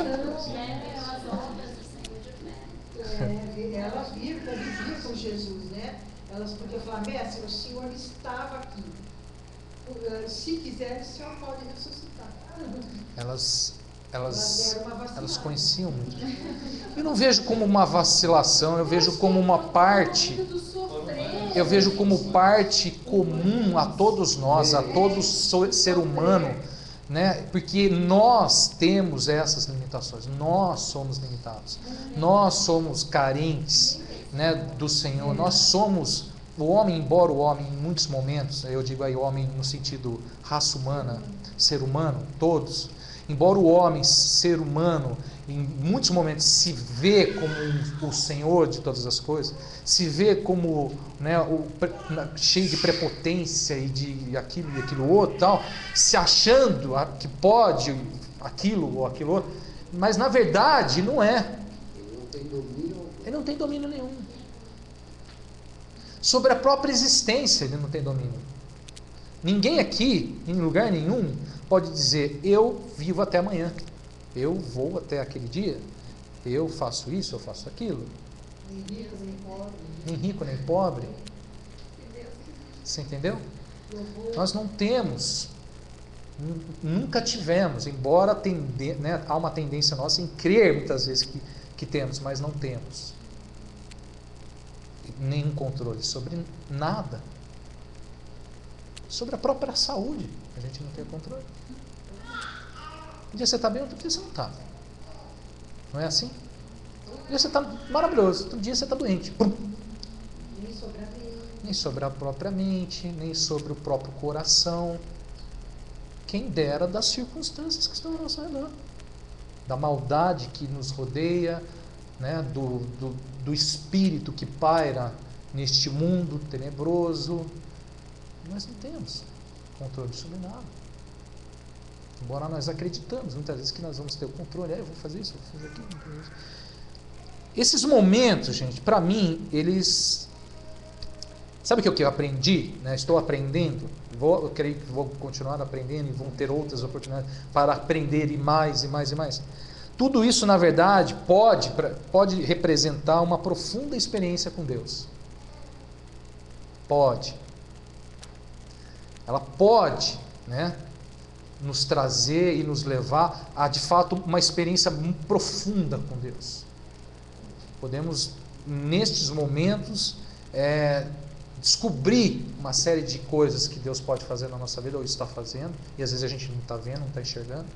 Elas viram, conviviam com Jesus, né? Elas podiam falar, mestre, o Senhor estava aqui. Se quiser, o Senhor pode ressuscitar. Elas conheciam muito. Eu não vejo como uma vacilação, eu vejo como uma parte. Eu vejo como parte comum a todos nós, a todo ser humano, né? Porque nós temos essas limitações, nós somos limitados, nós somos carentes, né, do Senhor, nós somos o homem, embora o homem em muitos momentos, eu digo aí o homem no sentido raça humana, ser humano, todos, embora o homem, ser humano, em muitos momentos se vê como o Senhor de todas as coisas, se vê como, né, cheio de prepotência e de aquilo e aquilo outro, tal, se achando que pode aquilo ou aquilo outro, mas na verdade não é. Ele não tem domínio nenhum. Sobre a própria existência ele não tem domínio. Ninguém aqui, em lugar nenhum, pode dizer, eu vivo até amanhã. Eu vou até aquele dia, eu faço isso, eu faço aquilo. Nem rico, nem pobre. Nem rico, nem pobre. Você entendeu? Nós não temos, nunca tivemos, embora né, há uma tendência nossa em crer muitas vezes que temos, mas não temos nenhum controle sobre nada. Sobre a própria saúde, a gente não tem controle. Um dia você está bem, outro dia você não está. Não é assim? Um dia você está maravilhoso, outro dia você está doente. Pum. Nem sobre a própria mente, nem sobre o próprio coração. Quem dera das circunstâncias que estão ao nosso redor. Da maldade que nos rodeia, né? do espírito que paira neste mundo tenebroso. Nós não temos controle sobre nada. Embora nós acreditamos muitas vezes que nós vamos ter o controle. Eu vou fazer isso, vou fazer aquilo, vou fazer isso. Esses momentos, gente, para mim, eles... Sabe o que eu aprendi? Né? Estou aprendendo. Eu creio que vou continuar aprendendo e vão ter outras oportunidades para aprender e mais, e mais, e mais. Tudo isso, na verdade, pode representar uma profunda experiência com Deus. Pode. Ela pode, né, nos trazer e nos levar a, de fato, uma experiência muito profunda com Deus. Podemos, nestes momentos, descobrir uma série de coisas que Deus pode fazer na nossa vida, ou está fazendo, e às vezes a gente não está vendo, não está enxergando.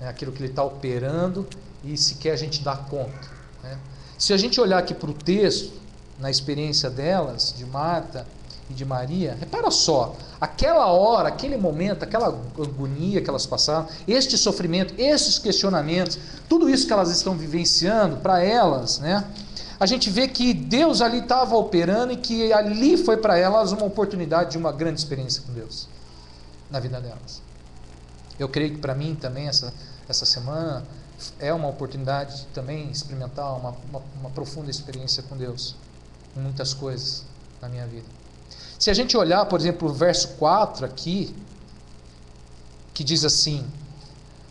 Aquilo que Ele está operando, e sequer a gente dá conta. Né? Se a gente olhar aqui para o texto, na experiência delas, de Marta e de Maria, repara só, aquela hora, aquele momento, aquela agonia que elas passaram, este sofrimento, esses questionamentos, tudo isso que elas estão vivenciando, para elas, né? A gente vê que Deus ali estava operando e que ali foi para elas uma oportunidade de uma grande experiência com Deus na vida delas. Eu creio que para mim também essa semana é uma oportunidade de também experimentar uma profunda experiência com Deus em muitas coisas na minha vida. Se a gente olhar, por exemplo, o verso 4 aqui, que diz assim: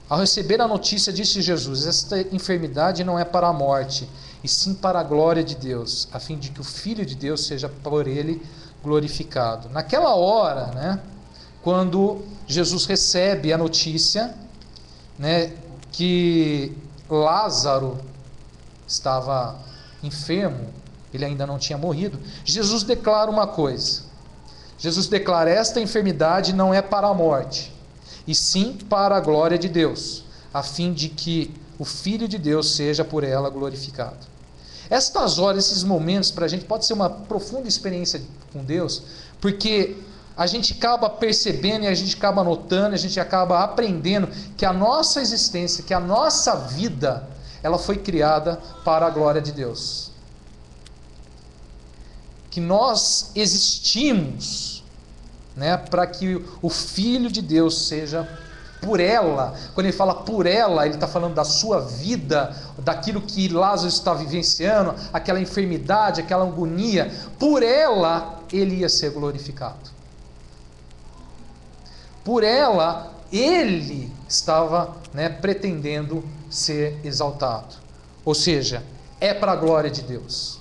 ao receber a notícia, disse Jesus, esta enfermidade não é para a morte, e sim para a glória de Deus, a fim de que o Filho de Deus seja por ele glorificado. Naquela hora, né, quando Jesus recebe a notícia, né, que Lázaro estava enfermo, ele ainda não tinha morrido, Jesus declara uma coisa. Jesus declara: esta enfermidade não é para a morte, e sim para a glória de Deus, a fim de que o Filho de Deus seja por ela glorificado. Estas horas, esses momentos para a gente pode ser uma profunda experiência com Deus, porque a gente acaba percebendo e a gente acaba notando, a gente acaba aprendendo que a nossa existência, que a nossa vida, ela foi criada para a glória de Deus. Que nós existimos, né, para que o Filho de Deus seja por ela. Quando ele fala por ela, ele está falando da sua vida, daquilo que Lázaro está vivenciando, aquela enfermidade, aquela agonia. Por ela, ele ia ser glorificado. Por ela, ele estava, né, pretendendo ser exaltado. Ou seja, é para a glória de Deus.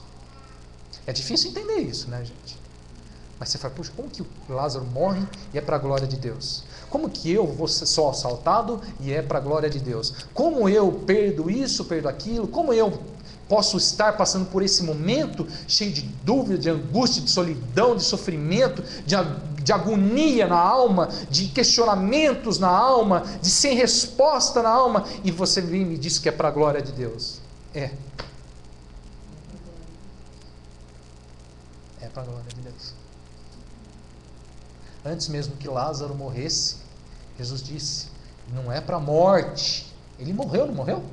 É difícil entender isso, né, gente? Mas você fala, puxa, como que o Lázaro morre e é para a glória de Deus? Como que eu vou ser só assaltado e é para a glória de Deus? Como eu perdo isso, perdo aquilo? Como eu posso estar passando por esse momento cheio de dúvida, de angústia, de solidão, de sofrimento, de agonia na alma, de questionamentos na alma, de sem resposta na alma, e você vem e me diz que é para a glória de Deus? É para a glória de Deus. Antes mesmo que Lázaro morresse, Jesus disse, não é para a morte. Ele morreu, não morreu?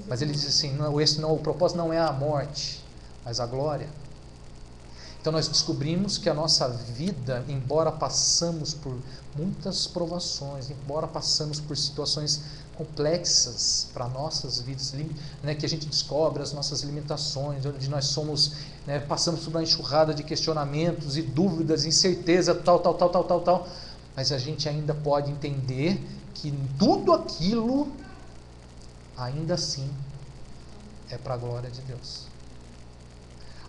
Mas ele diz assim, o propósito não é a morte, mas a glória. Então nós descobrimos que a nossa vida, embora passamos por muitas provações, embora passamos por situações complexas para nossas vidas, né, que a gente descobre as nossas limitações, onde nós somos, né, passamos por uma enxurrada de questionamentos e dúvidas, incerteza, tal, mas a gente ainda pode entender que tudo aquilo, ainda assim, é para a glória de Deus.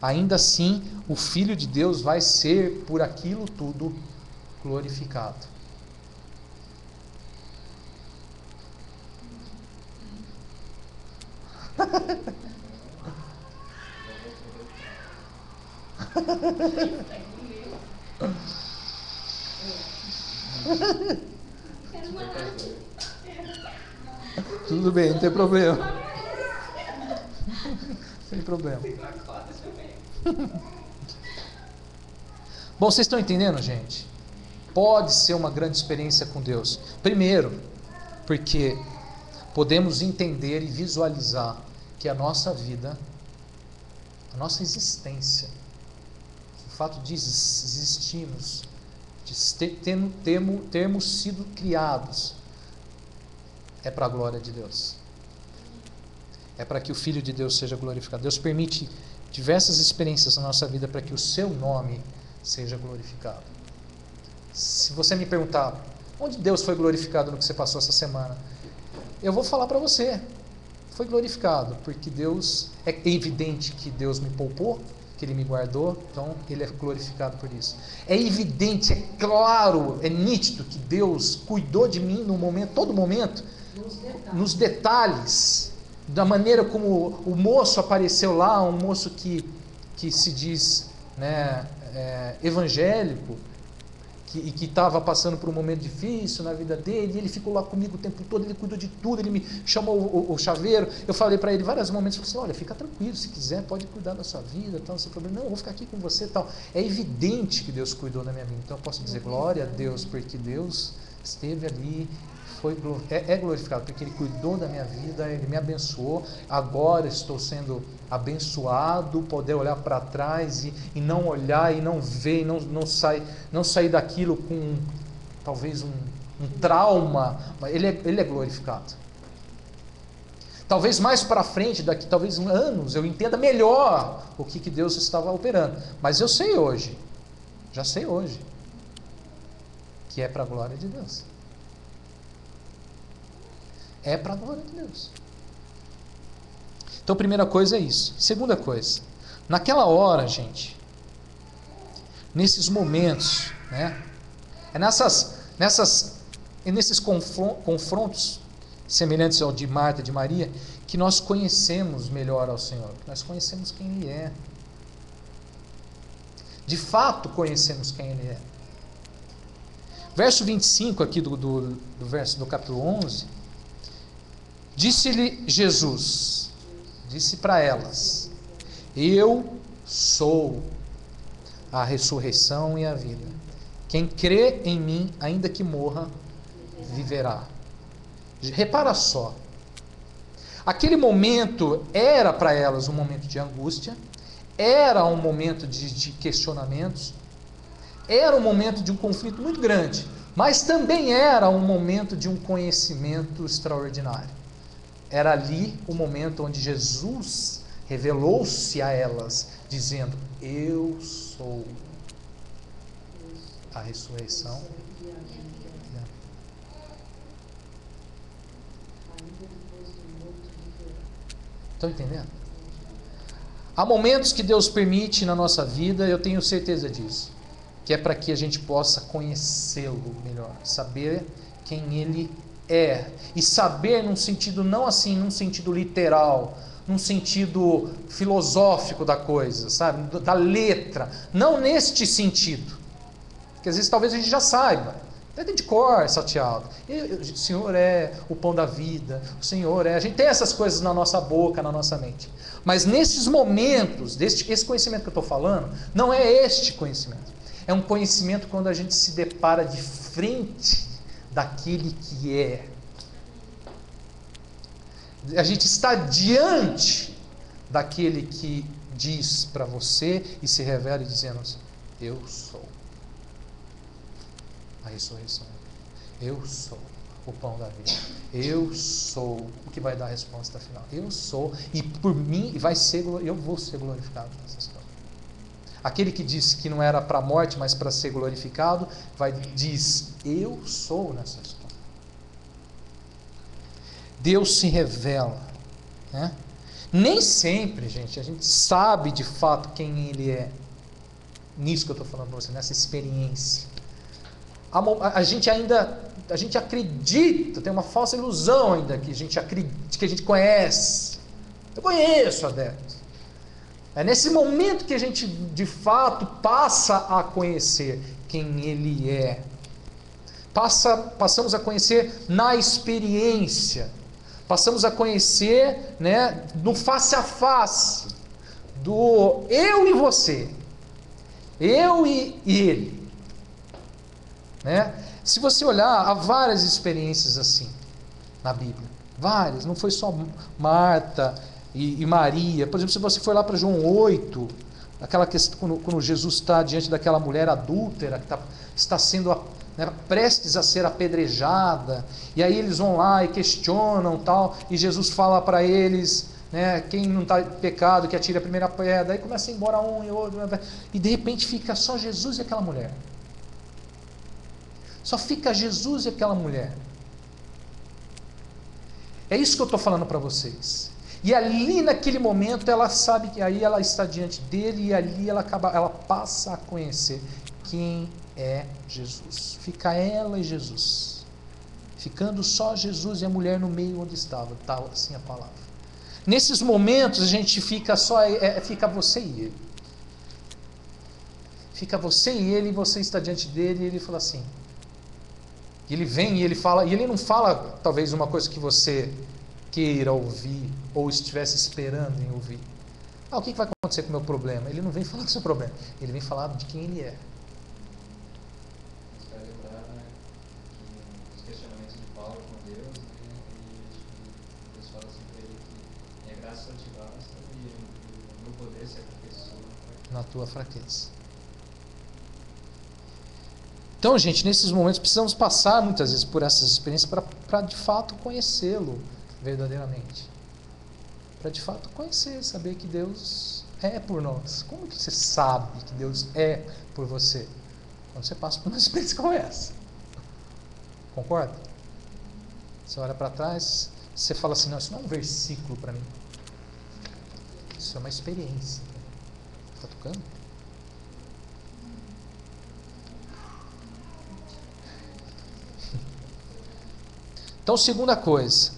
Ainda assim, o Filho de Deus vai ser, por aquilo tudo, glorificado. Quero Tudo bem, não tem problema. Sem problema. Bom, vocês estão entendendo, gente? Pode ser uma grande experiência com Deus. Primeiro, porque podemos entender e visualizar que a nossa vida, a nossa existência, o fato de existirmos, de termos sido criados, é para a glória de Deus. É para que o Filho de Deus seja glorificado. Deus permite diversas experiências na nossa vida para que o seu nome seja glorificado. Se você me perguntar, onde Deus foi glorificado no que você passou essa semana? Eu vou falar para você, foi glorificado, porque Deus, é evidente que Deus me poupou, que Ele me guardou, então Ele é glorificado por isso. É evidente, é claro, é nítido que Deus cuidou de mim no momento, todo momento, nos detalhes, da maneira como o moço apareceu lá, um moço que se diz, né, evangélico, e que estava passando por um momento difícil na vida dele, e ele ficou lá comigo o tempo todo, ele cuidou de tudo, ele me chamou o chaveiro, eu falei para ele vários momentos, eu falei assim, olha, fica tranquilo, se quiser pode cuidar da sua vida, tal, sem problema, não, eu vou ficar aqui com você, tal. É evidente que Deus cuidou da minha vida, então eu posso dizer glória a Deus, porque Deus esteve ali, é glorificado, porque Ele cuidou da minha vida, Ele me abençoou, agora estou sendo abençoado, poder olhar para trás e não olhar e não ver, não sair daquilo com talvez um trauma, mas Ele é glorificado. Talvez mais para frente, daqui talvez anos, eu entenda melhor o que Deus estava operando, mas eu sei hoje, já sei hoje, que é para a glória de Deus. É para a glória de Deus. Então, primeira coisa é isso. Segunda coisa, naquela hora, gente, nesses momentos, né, é nesses confrontos semelhantes ao de Marta e de Maria, que nós conhecemos melhor ao Senhor, nós conhecemos quem Ele é. De fato, conhecemos quem Ele é. Verso 25 aqui do capítulo 11, disse-lhe Jesus, disse para elas, eu sou a ressurreição e a vida. Quem crê em mim, ainda que morra, viverá. Repara só, aquele momento era para elas um momento de angústia, era um momento de questionamentos, era um momento de um conflito muito grande, mas também era um momento de um conhecimento extraordinário. Era ali o momento onde Jesus revelou-se a elas, dizendo, eu sou a ressurreição. Estão entendendo? Há momentos que Deus permite na nossa vida, eu tenho certeza disso, que é para que a gente possa conhecê-lo melhor, saber quem Ele é, e saber num sentido, não assim, num sentido literal, num sentido filosófico da coisa, sabe, da letra, não neste sentido, porque às vezes talvez a gente já saiba, até de cor, salteado, o Senhor é o pão da vida, o Senhor é, a gente tem essas coisas na nossa boca, na nossa mente, mas nesses momentos, esse conhecimento que eu estou falando, não é este conhecimento, é um conhecimento quando a gente se depara de frente daquele que é. A gente está diante daquele que diz para você e se revela dizendo assim, eu sou a ressurreição, eu sou o pão da vida, eu sou o que vai dar a resposta final, eu sou, e por mim eu vou ser glorificado nessa história. Aquele que disse que não era para a morte, mas para ser glorificado, diz, eu sou nessa história. Deus se revela, né? Nem sempre, gente, a gente sabe de fato quem Ele é. Nisso que eu estou falando para você, nessa experiência. A gente acredita, tem uma falsa ilusão ainda que a gente acredita, que a gente conhece. Eu conheço adepto. É nesse momento que a gente, de fato, passa a conhecer quem Ele é. Passamos a conhecer na experiência. Passamos a conhecer, né, no face a face, do eu e você, eu e ele, né? Se você olhar, há várias experiências assim na Bíblia, várias, não foi só Marta e Maria. Por exemplo, se você for lá para João 8, aquela questão, quando Jesus está diante daquela mulher adúltera que está sendo, né, prestes a ser apedrejada, e aí eles vão lá e questionam tal, e Jesus fala para eles, né, quem não está em pecado, que atire a primeira pedra, aí começa a ir embora um e outro, e de repente fica só Jesus e aquela mulher. Só fica Jesus e aquela mulher. É isso que eu estou falando para vocês. E ali naquele momento ela sabe que aí ela está diante dele, e ali ela passa a conhecer quem é Jesus. Fica ela e Jesus, ficando só Jesus e a mulher no meio onde estava, tal assim a palavra. Nesses momentos a gente fica só, fica você e ele. Fica você e ele, e você está diante dele, e ele fala assim. Ele vem e ele fala, e ele não fala talvez uma coisa que você queira ouvir, ou estivesse esperando em ouvir. O que vai acontecer com o meu problema? Ele não vem falar do seu problema, ele vem falar de quem ele é. Isso vai lembrar, né, que os questionamentos de Paulo com Deus, né, e Deus fala assim para ele que minha graça te basta e o meu poder se aperfeiçoa na tua fraqueza. Então, gente, nesses momentos precisamos passar muitas vezes por essas experiências para de fato conhecê-lo verdadeiramente. Para de fato conhecer, saber que Deus é por nós. Como que você sabe que Deus é por você? Quando você passa por uma experiência como essa. Concorda? Você olha para trás, você fala assim, não, isso não é um versículo para mim. Isso é uma experiência. Está tocando? Então, segunda coisa,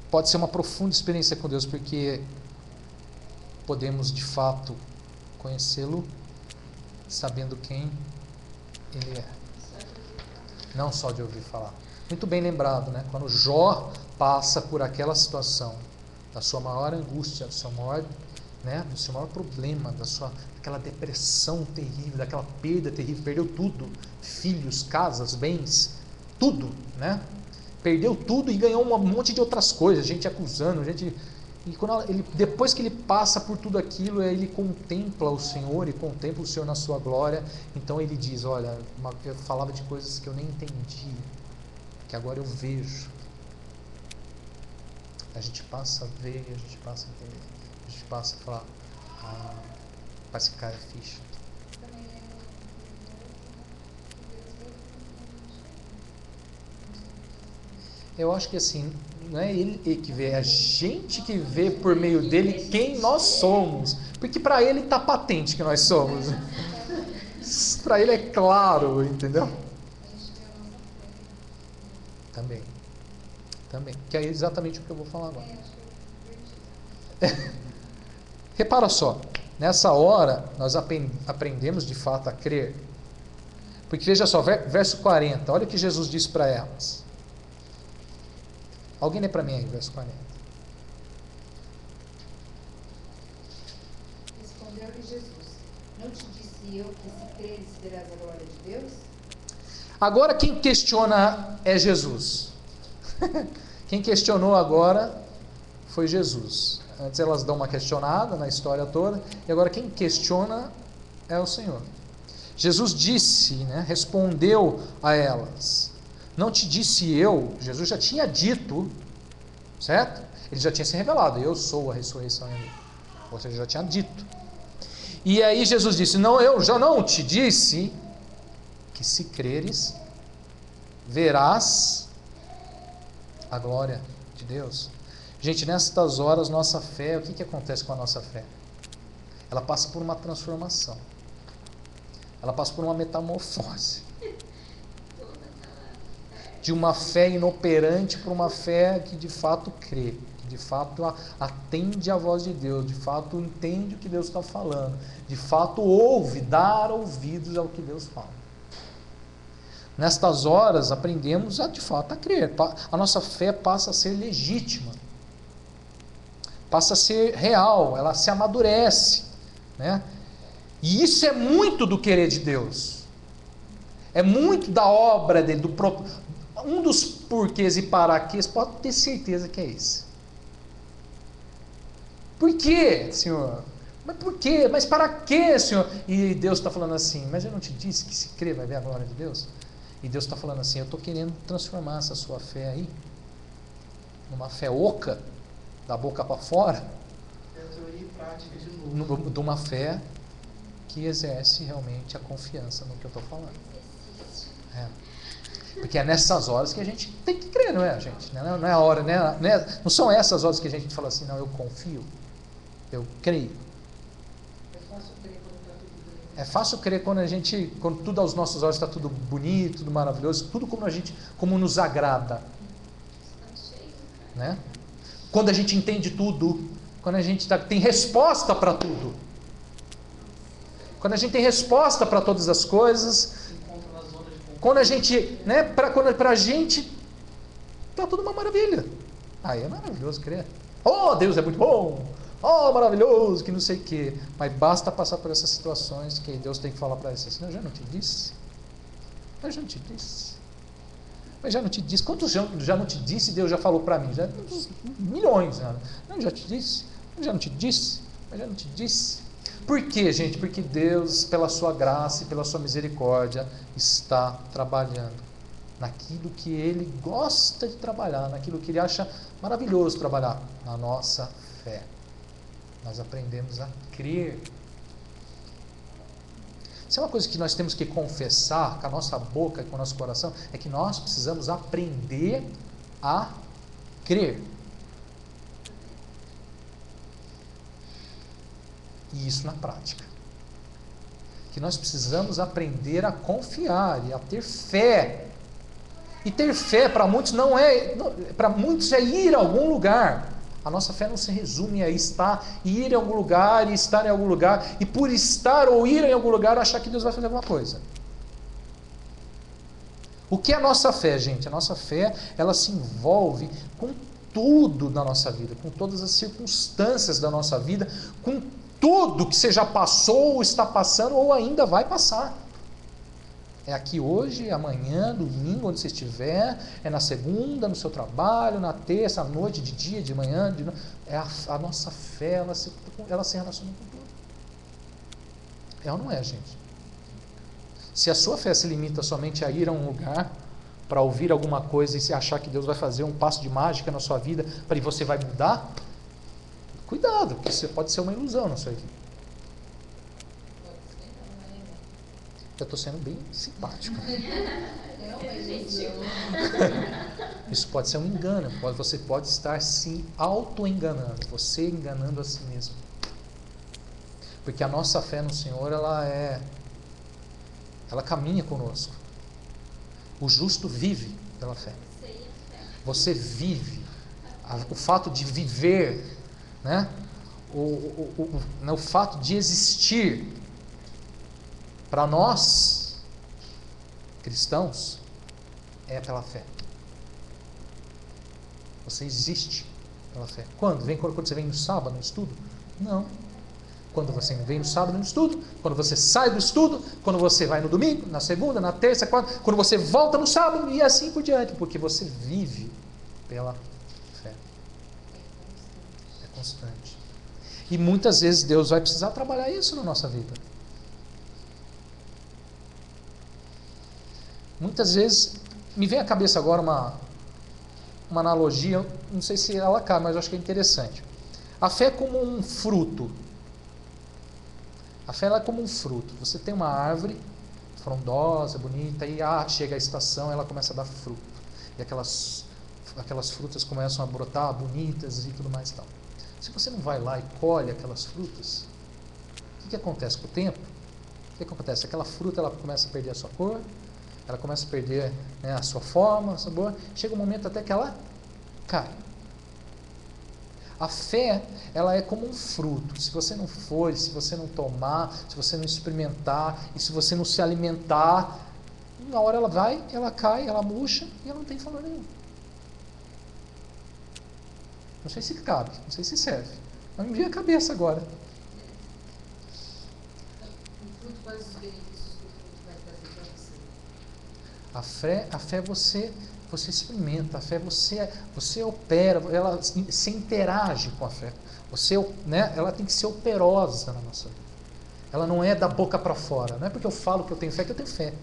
pode ser uma profunda experiência com Deus, porque podemos de fato conhecê-lo sabendo quem ele é, não só de ouvir falar. Muito bem lembrado, né? Quando Jó passa por aquela situação da sua maior angústia, do seu maior problema, daquela depressão terrível, daquela perda terrível, perdeu tudo, filhos, casas, bens, tudo, né? Perdeu tudo e ganhou um monte de outras coisas, gente acusando, e depois que ele passa por tudo aquilo, ele contempla o Senhor e contempla o Senhor na sua glória. Então ele diz, olha, eu falava de coisas que eu nem entendia, que agora eu vejo. A gente passa a ver, a gente passa a entender, a gente passa a falar, parece que cai a ficha. Eu acho que assim, não é ele que vê, é a gente que vê por meio dele quem nós somos. Porque para ele está patente que nós somos. Para ele é claro, entendeu? Também. Que é exatamente o que eu vou falar agora. Repara só, nessa hora nós aprendemos de fato a crer. Porque veja só, verso 40, olha o que Jesus disse para elas. Alguém lê para mim aí, verso 40. Respondeu-lhe Jesus, não te disse eu que se creres verás a glória de Deus? Agora quem questiona é Jesus. Quem questionou agora foi Jesus. Antes elas dão uma questionada na história toda, e agora quem questiona é o Senhor. Jesus disse, né, respondeu a elas, não te disse eu, Jesus já tinha dito, certo? Ele já tinha se revelado, eu sou a ressurreição e a vida. Ou seja, já tinha dito. E aí Jesus disse, não, eu já não te disse que se creres, verás a glória de Deus. Gente, nestas horas, nossa fé, o que acontece com a nossa fé? Ela passa por uma transformação. Ela passa por uma metamorfose. De uma fé inoperante para uma fé que de fato crê, que de fato atende à voz de Deus, de fato entende o que Deus está falando, de fato ouve, dar ouvidos ao que Deus fala. Nestas horas aprendemos de fato a crer. A nossa fé passa a ser legítima. Passa a ser real, ela se amadurece, né? E isso é muito do querer de Deus. É muito da obra dele, um dos porquês e paraquês, pode ter certeza que é esse. Por quê, Senhor? Mas por quê? Mas para quê, Senhor? E Deus está falando assim, mas eu não te disse que se crê vai ver a glória de Deus? E Deus está falando assim, eu estou querendo transformar essa sua fé aí numa fé oca, da boca para fora, teoria e prática de novo. De uma fé que exerce realmente a confiança no que eu estou falando. Porque é nessas horas que a gente tem que crer, não é, gente? Não é a hora, não são essas horas que a gente fala assim, não, eu confio, eu creio. É fácil crer quando tudo aos nossos olhos está tudo bonito, tudo maravilhoso, tudo como nos agrada, né? Quando a gente entende tudo, quando a gente tem resposta para tudo, quando a gente tem resposta para todas as coisas, quando a gente, né, para a gente está tudo uma maravilha. Aí é maravilhoso crer. Oh, Deus é muito bom. Oh, maravilhoso, que não sei o quê. Mas basta passar por essas situações que Deus tem que falar para você assim, eu já não te disse? Eu já não te disse? Mas já não te disse? Quantos já não te disse Deus já falou para mim? Já, milhões. Não, já te disse? Eu já não te disse? Eu já não te disse? Por quê, gente? Porque Deus, pela sua graça e pela sua misericórdia, está trabalhando naquilo que Ele gosta de trabalhar, naquilo que Ele acha maravilhoso trabalhar, na nossa fé. Nós aprendemos a crer. Se é uma coisa que nós temos que confessar com a nossa boca e com o nosso coração, é que nós precisamos aprender a crer. E isso na prática. Que nós precisamos aprender a confiar e a ter fé. E ter fé para muitos para muitos é ir a algum lugar. A nossa fé não se resume a ir em algum lugar e estar em algum lugar, e por estar ou ir em algum lugar achar que Deus vai fazer alguma coisa. O que é a nossa fé, gente? A nossa fé, ela se envolve com tudo da nossa vida, com todas as circunstâncias da nossa vida, com tudo que você já passou, ou está passando, ou ainda vai passar. É aqui hoje, amanhã, domingo, onde você estiver, é na segunda, no seu trabalho, na terça, à noite, de dia, de manhã, de noite. A nossa fé, ela se relaciona com tudo. É ou não é, gente? Se a sua fé se limita somente a ir a um lugar, para ouvir alguma coisa e se achar que Deus vai fazer um passo de mágica na sua vida, para que você vai mudar, cuidado, porque isso pode ser uma ilusão na sua vida. Eu estou sendo bem simpático. Isso pode ser um engano. Você pode estar se auto-enganando. Você enganando a si mesmo. Porque a nossa fé no Senhor, ela caminha conosco. O justo vive pela fé. Você vive. O fato de viver, né? O fato de existir, para nós, cristãos, é pela fé. Você existe pela fé. Quando você vem no sábado no estudo? Não. Quando você vem no sábado no estudo, quando você sai do estudo, quando você vai no domingo, na segunda, na terça, quarta, quando você volta no sábado e assim por diante, porque você vive pela fé. É constante. E muitas vezes Deus vai precisar trabalhar isso na nossa vida. Muitas vezes, me vem à cabeça agora uma analogia, não sei se ela cabe, mas eu acho que é interessante. A fé é como um fruto. A fé ela é como um fruto. Você tem uma árvore frondosa, bonita, e chega a estação, ela começa a dar fruto. E aquelas frutas começam a brotar, bonitas e tudo mais e tal. Se você não vai lá e colhe aquelas frutas, o que acontece com o tempo? O que acontece? Aquela fruta ela começa a perder a sua cor, ela começa a perder, né, a sua forma, o sabor. Chega um momento até que ela cai. A fé, ela é como um fruto. Se você não for, se você não tomar, se você não experimentar, e se você não se alimentar, Uma hora ela vai, ela cai, ela murcha e ela não tem valor nenhum. Não sei se cabe, não sei se serve. Mas me veio a cabeça agora. O fruto, quais os benefícios que o fruto vai trazer para você? A fé você experimenta, a fé você opera, ela se interage com a fé. Você, né, ela tem que ser operosa na nossa vida. Ela não é da boca para fora. Não é porque eu falo que eu tenho fé que eu tenho fé.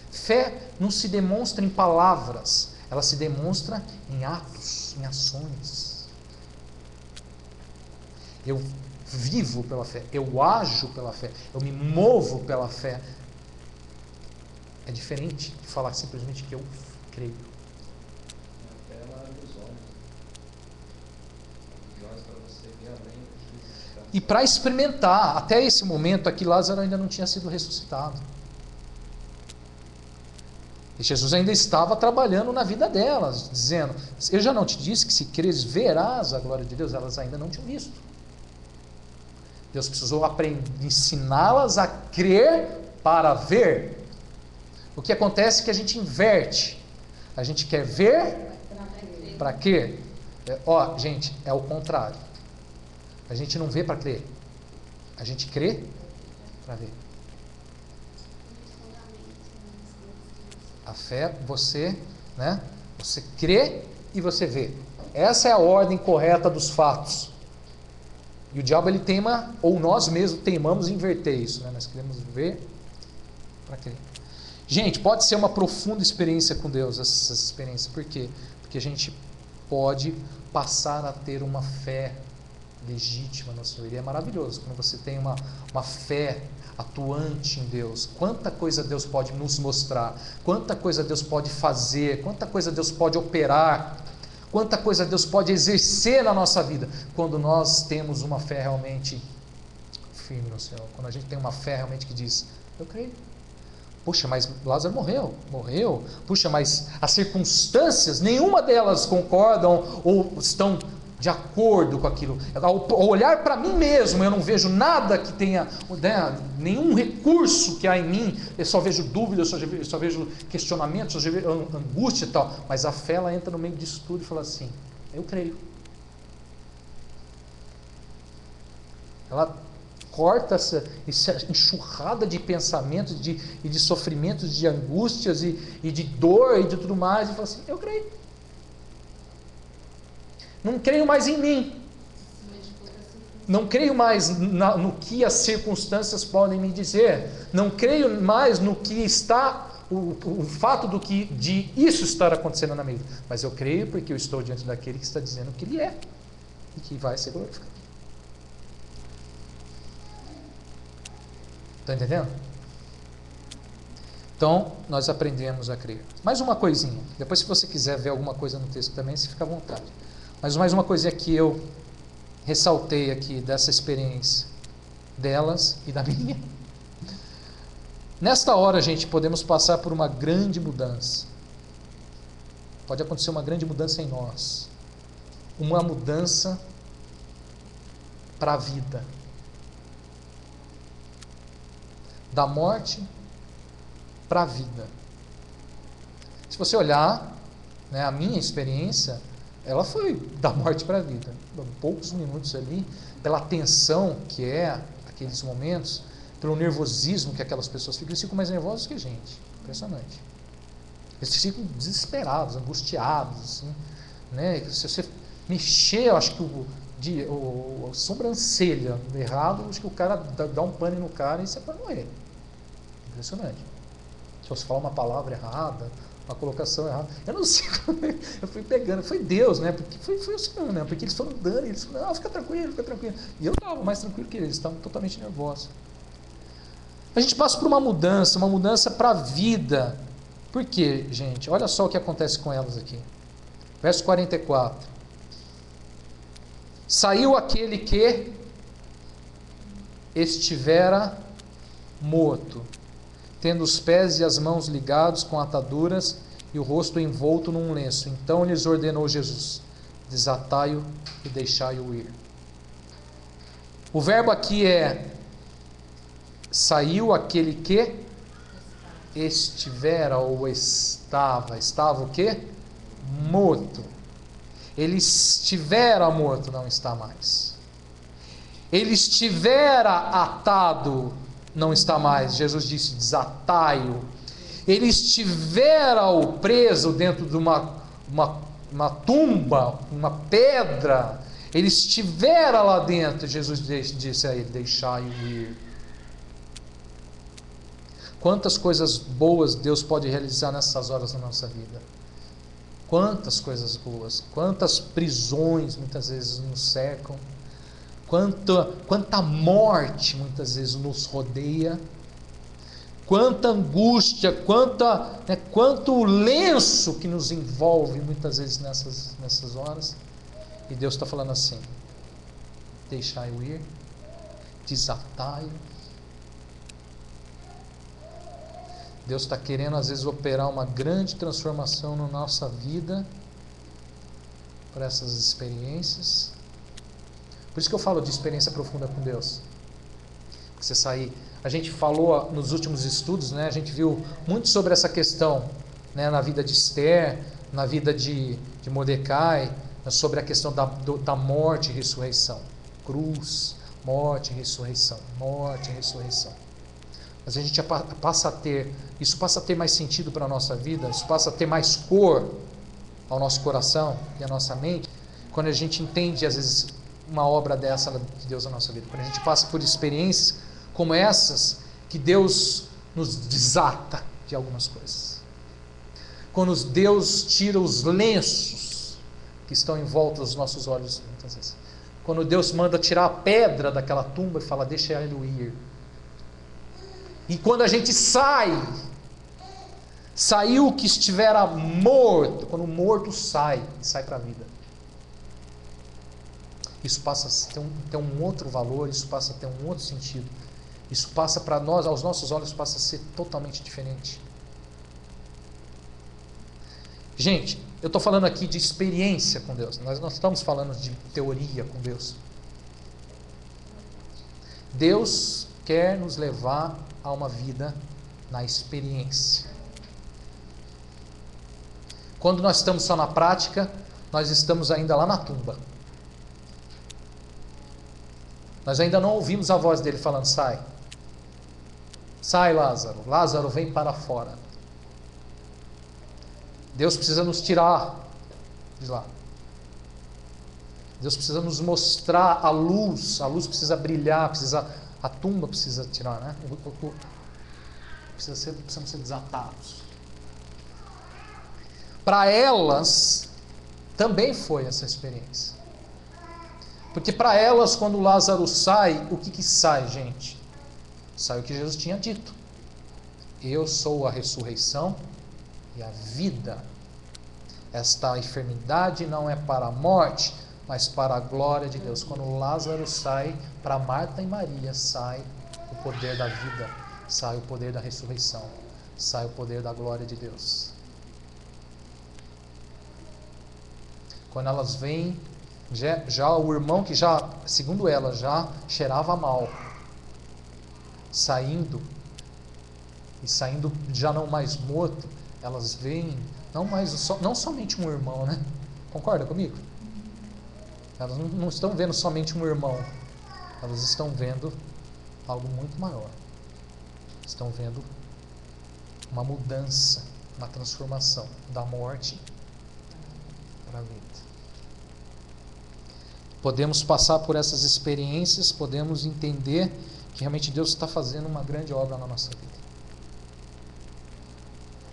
Fé não se demonstra em palavras, ela se demonstra em atos, em ações. Eu vivo pela fé, eu ajo pela fé, eu me movo pela fé. É diferente de falar simplesmente que eu creio. A fé ela abre os olhos. Os olhos para você ver além do que. E para experimentar, até esse momento aqui, Lázaro ainda não tinha sido ressuscitado. E Jesus ainda estava trabalhando na vida delas, dizendo: eu já não te disse que se creres verás a glória de Deus? Elas ainda não tinham visto. Deus precisou ensiná-las a crer para ver. O que acontece é que a gente inverte. A gente quer ver para crer. Gente, é o contrário. A gente não vê para crer. A gente crê para ver. A fé, você crê e você vê. Essa é a ordem correta dos fatos. E o diabo ele teima, ou nós mesmos teimamos em inverter isso, né? Nós queremos ver para crer. Gente, pode ser uma profunda experiência com Deus, essa experiência. Por quê? Porque a gente pode passar a ter uma fé legítima no Senhor. E é maravilhoso quando você tem uma fé atuante em Deus. Quanta coisa Deus pode nos mostrar, quanta coisa Deus pode fazer, quanta coisa Deus pode operar, quanta coisa Deus pode exercer na nossa vida, quando nós temos uma fé realmente firme no Senhor, quando a gente tem uma fé realmente que diz: eu creio. Puxa, mas Lázaro morreu. Puxa, mas as circunstâncias, nenhuma delas concordam ou estão de acordo com aquilo. Ao olhar para mim mesmo, eu não vejo nada que tenha, nenhum recurso que há em mim. Eu só vejo dúvidas, eu só vejo questionamentos, eu só vejo angústia e tal. Mas a fé, ela entra no meio disso tudo e fala assim: eu creio. Ela corta essa enxurrada de pensamentos e de sofrimentos, de angústias e de dor e de tudo mais, e fala assim: eu creio. Não creio mais em mim. Não creio mais no que as circunstâncias podem me dizer. Não creio mais no que está, o fato de isso estar acontecendo na minha vida. Mas eu creio porque eu estou diante daquele que está dizendo que Ele é e que vai ser glorificado. Está entendendo? Então, nós aprendemos a crer. Mais uma coisinha. Depois, se você quiser ver alguma coisa no texto também, você fica à vontade. Mas mais uma coisinha que eu ressaltei aqui dessa experiência delas e da minha. Nesta hora, gente, podemos passar por uma grande mudança. Pode acontecer uma grande mudança em nós. Uma mudança para a vida. Da morte para a vida. Se você olhar, né, a minha experiência, ela foi da morte para a vida. Poucos minutos ali, pela tensão que é aqueles momentos, pelo nervosismo que aquelas pessoas ficam. Eles ficam mais nervosos que a gente. Impressionante. Eles ficam desesperados, angustiados, assim, né? Se você mexer, eu acho que a sobrancelha errado, acho que o cara dá um pane no cara e você pode morrer. Impressionante. Se você falar uma palavra errada, uma colocação errada, eu não sei como é. Eu fui pegando, foi Deus, né? Porque foi o Senhor, né? Porque eles foram dando, eles falaram: fica tranquilo. E eu estava mais tranquilo que eles, estavam totalmente nervosos. A gente passa por uma mudança para a vida. Por quê, gente? Olha só o que acontece com elas aqui. Verso 44. Saiu aquele que estivera morto, tendo os pés e as mãos ligados com ataduras e o rosto envolto num lenço. Então lhes ordenou Jesus: desatai-o e deixai-o ir. O verbo aqui é: saiu aquele que estivera ou estava o quê? Morto. Ele estivera morto, não está mais. Ele estivera atado, não está mais. Jesus disse, desatai-o. Ele estivera preso dentro de uma tumba, uma pedra. Ele estivera lá dentro. Jesus disse a ele, deixai-o ir. Quantas coisas boas Deus pode realizar nessas horas da nossa vida. Quantas coisas boas, quantas prisões muitas vezes nos cercam, quanta morte muitas vezes nos rodeia, quanta angústia, quanto lenço que nos envolve muitas vezes nessas horas. E Deus está falando assim, deixai-o ir, desatai-o. Deus está querendo às vezes operar uma grande transformação na nossa vida por essas experiências. Por isso que eu falo de experiência profunda com Deus. Você sair. A gente falou nos últimos estudos, né? A gente viu muito sobre essa questão, né? Na vida de Esther, na vida de Mordecai, sobre a questão da morte e ressurreição. Cruz, morte e ressurreição. Morte e ressurreição. Mas a gente isso passa a ter mais sentido para a nossa vida, isso passa a ter mais cor ao nosso coração e à nossa mente, quando a gente entende, às vezes, uma obra dessa de Deus na nossa vida. Quando a gente passa por experiências como essas, que Deus nos desata de algumas coisas. Quando Deus tira os lenços que estão em volta dos nossos olhos, muitas vezes. Quando Deus manda tirar a pedra daquela tumba e fala, deixa ele ir. E quando a gente saiu o que estivera morto, quando o morto sai para a vida. Isso passa a ter um outro valor, isso passa a ter um outro sentido. Isso passa para nós, aos nossos olhos, passa a ser totalmente diferente. Gente, eu estou falando aqui de experiência com Deus. Nós não estamos falando de teoria com Deus. Deus quer nos levar a uma vida na experiência. Quando nós estamos só na prática, nós estamos ainda lá na tumba. Nós ainda não ouvimos a voz dele falando, sai. Sai, Lázaro. Lázaro, vem para fora. Deus precisa nos tirar de lá. Deus precisa nos mostrar a luz precisa brilhar, a tumba precisa tirar, né? Precisamos ser desatados. Para elas, também foi essa experiência. Porque para elas, quando Lázaro sai, o que sai, gente? Sai o que Jesus tinha dito. Eu sou a ressurreição e a vida. Esta enfermidade não é para a morte, mas para a glória de Deus. Quando Lázaro sai, para Marta e Maria sai o poder da vida, sai o poder da ressurreição, sai o poder da glória de Deus. Quando elas vêm, já o irmão que já, segundo ela, já cheirava mal, saindo já não mais morto, elas veem não somente um irmão, né? Concorda comigo? Elas não estão vendo somente um irmão, elas estão vendo algo muito maior. Estão vendo uma mudança, uma transformação da morte para a vida. Podemos passar por essas experiências, podemos entender que realmente Deus está fazendo uma grande obra na nossa vida.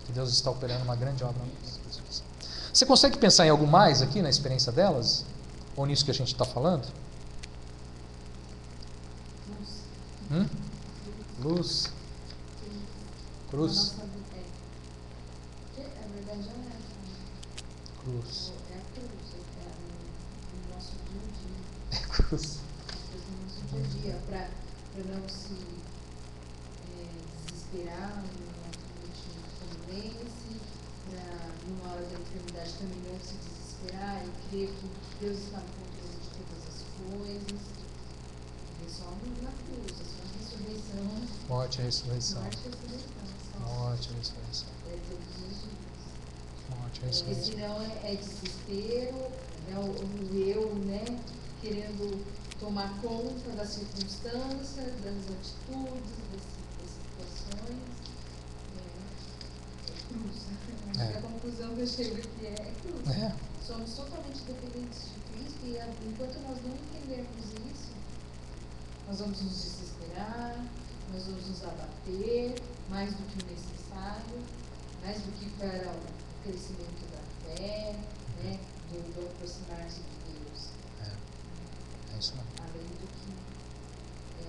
Que Deus está operando uma grande obra na nossa vida. Você consegue pensar em algo mais aqui na experiência delas? Ou nisso que a gente está falando? Luz. Cruz. Cruz. Cruz. No nosso dia a dia, para não se desesperar como vence, para numa hora da enfermidade também não se desesperar e crer que Deus está no controle de todas as coisas. É só na cruz, é só a ressurreição. Morte e ressurreição. Morte e ressurreição. Morte e ressurreição. Todos os dias. Morte e Porque ressurreição. senão é desespero, né, o eu, né, querendo tomar conta das circunstâncias, das atitudes, das situações. É cruz. A conclusão que eu chego aqui é cruz. Somos totalmente dependentes de Cristo e enquanto nós não entendermos isso, nós vamos nos desesperar, nós vamos nos abater mais do que o necessário, mais do que para o crescimento da fé, né, do aproximar-se de Deus. É isso mesmo. Além do que é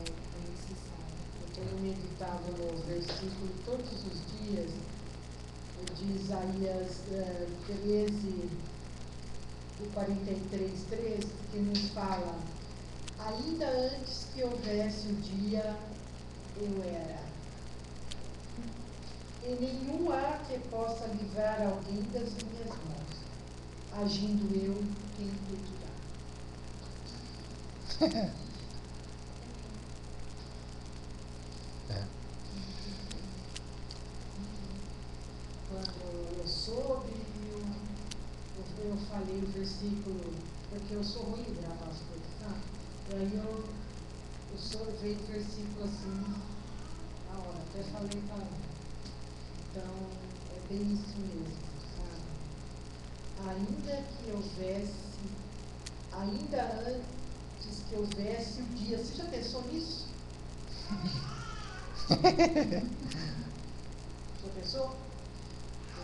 necessário. Eu tenho meditado no versículo todos os dias, de Isaías 13, o 43:3, que nos fala: ainda antes que houvesse o dia, eu era. E nenhum há que possa livrar alguém das minhas mãos. Agindo eu, quem impedirá? Quando eu soube, eu falei o versículo, porque eu sou ruim de gravar as coisas, tá? E aí eu veio o versículo assim, na hora, até falei para ela. Então, é bem isso mesmo, sabe? Ainda antes que houvesse o dia, você já pensou nisso? Já pensou?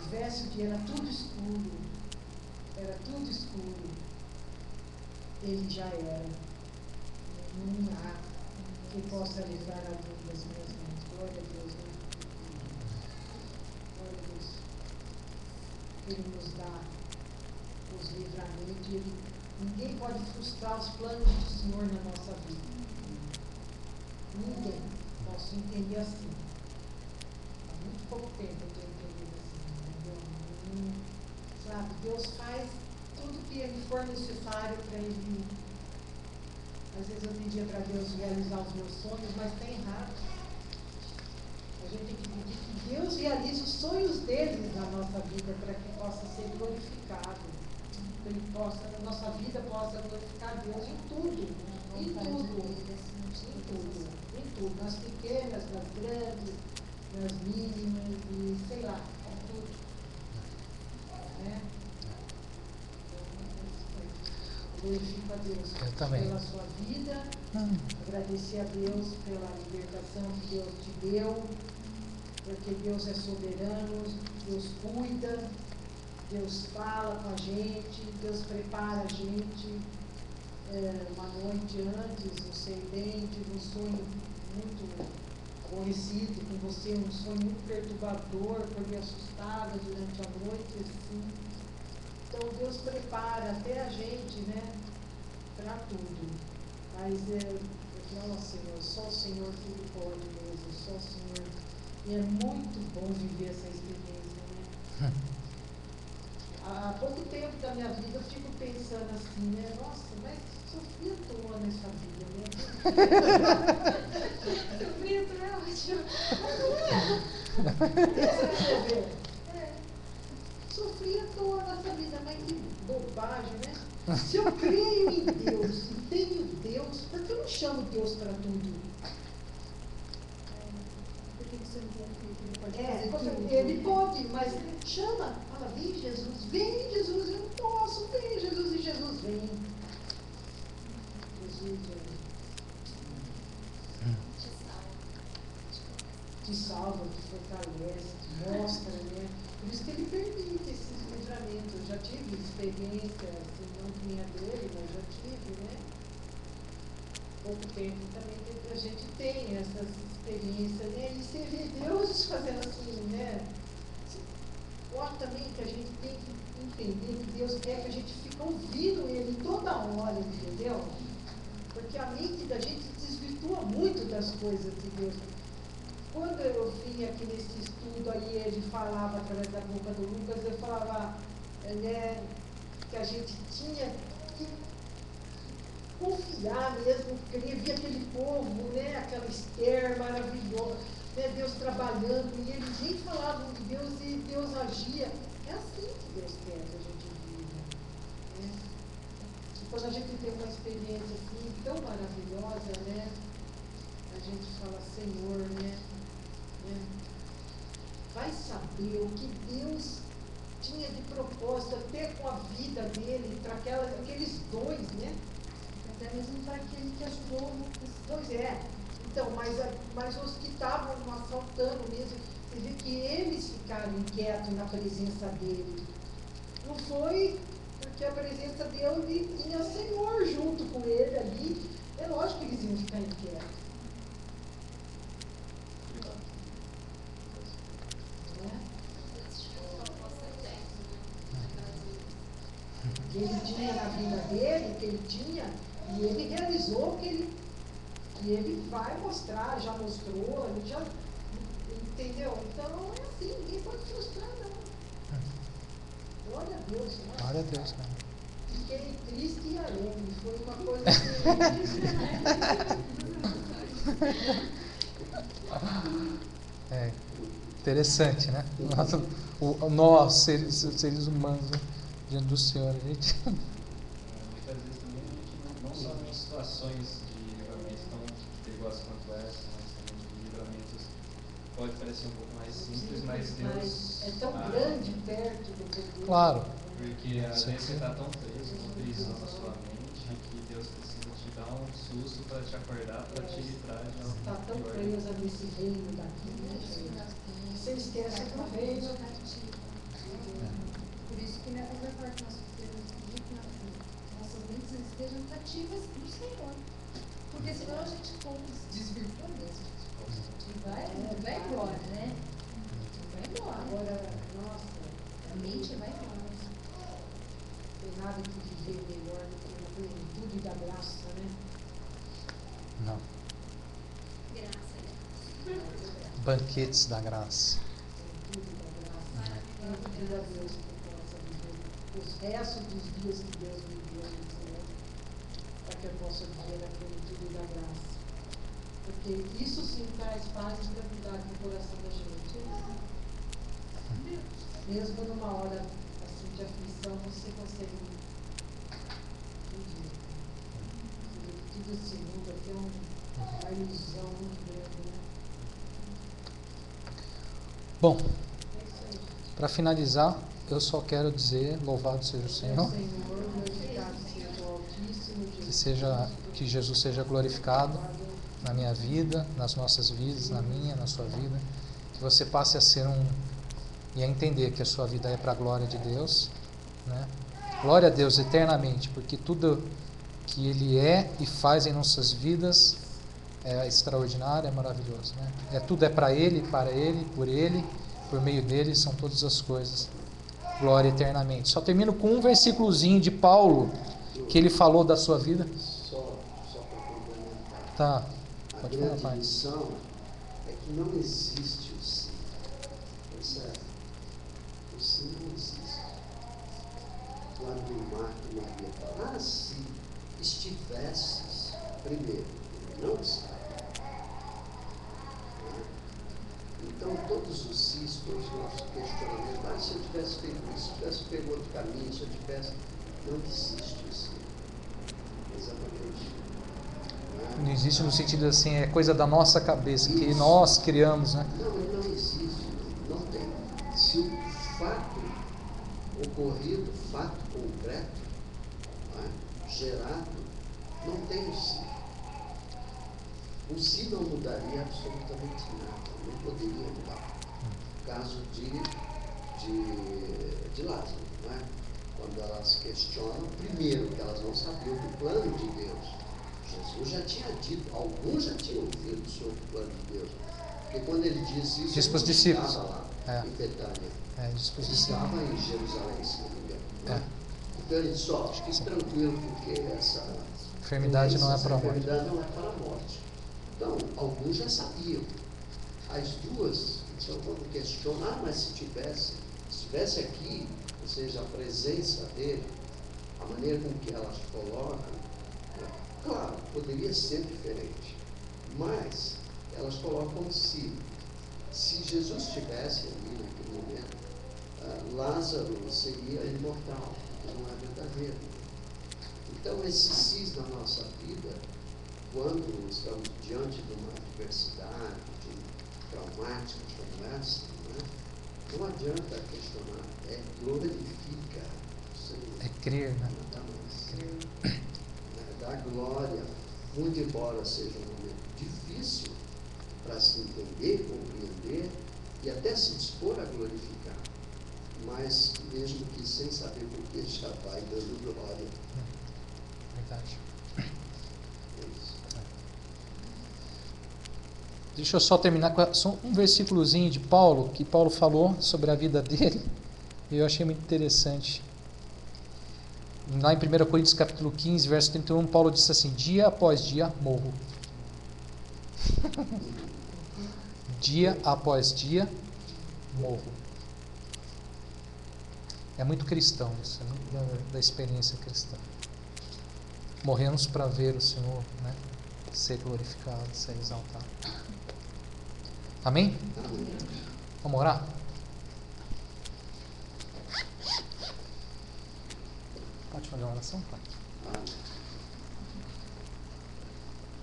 Houvesse o dia, era tudo escuro, ele já era. Não há que possa livrar a vida das minhas mãos. Glória a Deus, né? Glória a Deus. Ele nos dá os livramentos e ninguém pode frustrar os planos do Senhor na nossa vida. Ninguém. Posso entender assim. Há muito pouco tempo eu tenho entendido assim, entendeu? Sabe, Deus faz tudo que Ele for necessário para Ele. Às vezes eu pedia para Deus realizar os meus sonhos, mas está errado. A gente tem que pedir que Deus realize os sonhos deles na nossa vida para que possa ser glorificado. Que Ele possa, a nossa vida possa glorificar Deus em tudo. Em tudo. Nas pequenas, nas grandes, nas mínimas e sei lá, em tudo. Né? Glorifico a Deus pela sua vida, agradecer a Deus pela libertação que Deus te deu, porque Deus é soberano, Deus cuida, Deus fala com a gente, Deus prepara a gente. Uma noite antes, eu sei bem, tive um sonho muito aborrecido com você, um sonho muito perturbador, foi me assustada durante a noite, assim. Então Deus prepara até a gente, né, para tudo. Mas não, Senhor, só o Senhor tudo pode mesmo, só o Senhor. E é muito bom viver essa experiência, né? Há pouco tempo da minha vida eu fico pensando assim, né? Nossa, mas sofri à toa nessa vida, né? Sofri à toa é ótimo. Sofri à toa nessa vida, mas que bobagem, né? Se eu creio em Deus e tenho Deus, por que eu não chamo Deus para tudo? Por que você não confia que Ele pode fazer tudo? Ele pode, mas chama, fala, vem Jesus, eu não posso, vem Jesus, e Jesus vem. Jesus te salva, te fortalece, te mostra, né? Por isso que Ele permite esses livramentos. Eu já tive experiência, assim, não que nem a dele, mas já tive, né? Pouco tempo também a gente tem essas experiências, né? E você vê Deus fazendo assim, né? Eu acho também que a gente tem que entender que Deus quer que a gente fique ouvindo Ele toda hora, entendeu? Porque a mente da gente desvirtua muito das coisas de Deus. Quando eu vim aqui nesse estudo, aí ele falava através da boca do Lucas, eu falava, né, que a gente tinha que confiar mesmo, crer, ver aquele povo, né, aquela Esther né, Deus trabalhando, e eles nem falavam de Deus e Deus agia. É assim que Deus quer que a gente viva. Né? E quando a gente tem uma experiência assim, tão maravilhosa, né, a gente fala, Senhor, né, vai saber o que Deus tinha de propósito até com a vida dele, para aqueles dois, né? Até mesmo para aquele que ajudou esses dois, Então, mas os que estavam assaltando mesmo, você vê que eles ficaram inquietos na presença dele. Não foi porque a presença dele tinha Senhor junto com ele ali. É lógico que eles iam ficar inquietos. Que ele tinha na vida dele, que ele tinha, e ele realizou que ele vai mostrar, já mostrou, ele já, entendeu? Então é assim, ninguém pode frustrar, não. Glória a Deus, né? Glória a Deus, cara. Fiquei triste e alegre, foi uma coisa assim. Interessante, né? Nós, seres humanos, né? Diante do Senhor, a gente. Muitas vezes também a gente não só em situações de livramentos tão perigosas quanto essa, mas também de livramentos pode parecer um pouco mais simples, mas Deus. É tão grande perto do poder. Claro. Porque às vezes você está tão preso, numa prisão na sua mente, que Deus precisa te dar um susto para te acordar, para te livrar de algo. Está tão presa nesse reino daqui, né? Você esquece do reino. Por isso que na primeira parte nós queremos pedir que nossas mentes estejam cativas do Senhor. Porque senão a gente desvirtua mesmo. E vai embora, né? Vai embora. Agora, nossa, a mente vai embora. Não tem nada que viver melhor do que na plenitude da graça, né? Não. Graça. Banquetes da graça. Plenitude da graça. Eu pedir a Deus que eu possa viver os restos dos dias que Deus me deu, Senhor, para que eu possa viver a plenitude da graça. Porque isso sim traz paz e tranquilidade no coração da gente. Mesmo numa hora assim de aflição, você consegue viver. Tudo esse mundo aqui é uma ilusão muito grande, né? Bom, para finalizar, eu só quero dizer, louvado seja o Senhor, que Jesus seja glorificado na minha vida, nas nossas vidas, na minha, na sua vida, que você passe a ser e a entender que a sua vida é para a glória de Deus, né? Glória a Deus eternamente, porque tudo que Ele é e faz em nossas vidas é extraordinário, é maravilhoso, né? Tudo é para Ele, por meio dele são todas as coisas. Glória eternamente. Só termino com um versículozinho de Paulo, que ele falou da sua vida. Só para complementar. Tá. A grande lição é que não existe o sim. Percebe? O sim não existe. Quando Marta e Maria falaram, se estivesses, primeiro, não está. Então, todos os sis, todos os nossos questionamentos, se eu tivesse feito isso, se eu tivesse pego outro caminho, se eu tivesse. Não existe isso. Exatamente. Não existe no sentido assim, é coisa da nossa cabeça, isso. Que nós criamos, né? Não existe. Não tem. Se o fato ocorrido, fato concreto, gerado, não tem o si. O si não mudaria absolutamente nada. Não poderia mudar. O caso de Lázaro, não é? Quando elas questionam, primeiro que elas não sabiam do plano de Deus. Jesus já tinha dito, alguns já tinham ouvido sobre o plano de Deus. Porque quando ele disse isso, diz para os discípulos lá em Betânia. Ele estava em Jerusalém, se não me engano. Então ele disse, fique tranquilo, porque essa enfermidade não é para a morte. Enfermidade não é para a morte. Então, alguns já sabiam. As duas, então, quando questionam, mas se estivesse aqui, ou seja, a presença dele, a maneira com que elas colocam, claro, poderia ser diferente, mas elas colocam se Jesus estivesse ali naquele momento, Lázaro seria imortal, não é verdadeiro. Então, esse cis na nossa vida, quando estamos diante de uma adversidade traumática como essa, não adianta questionar, glorifica o Senhor. É crer, né? Crer. Dar glória, muito embora seja um momento difícil para se entender, compreender e até se dispor a glorificar, mas mesmo que sem saber por que já vai dando glória. Verdade. É isso. Deixa eu só terminar com só um versículozinho de Paulo, que Paulo falou sobre a vida dele, e eu achei muito interessante. Lá em 1 Coríntios capítulo 15, verso 31, Paulo disse assim: dia após dia morro. Dia após dia morro. É muito cristão isso, é muito da experiência cristã. Morremos para ver o Senhor, né, ser glorificado, ser exaltado. Amém? Amém. Vamos orar? Pode fazer uma oração, Pai? Amém.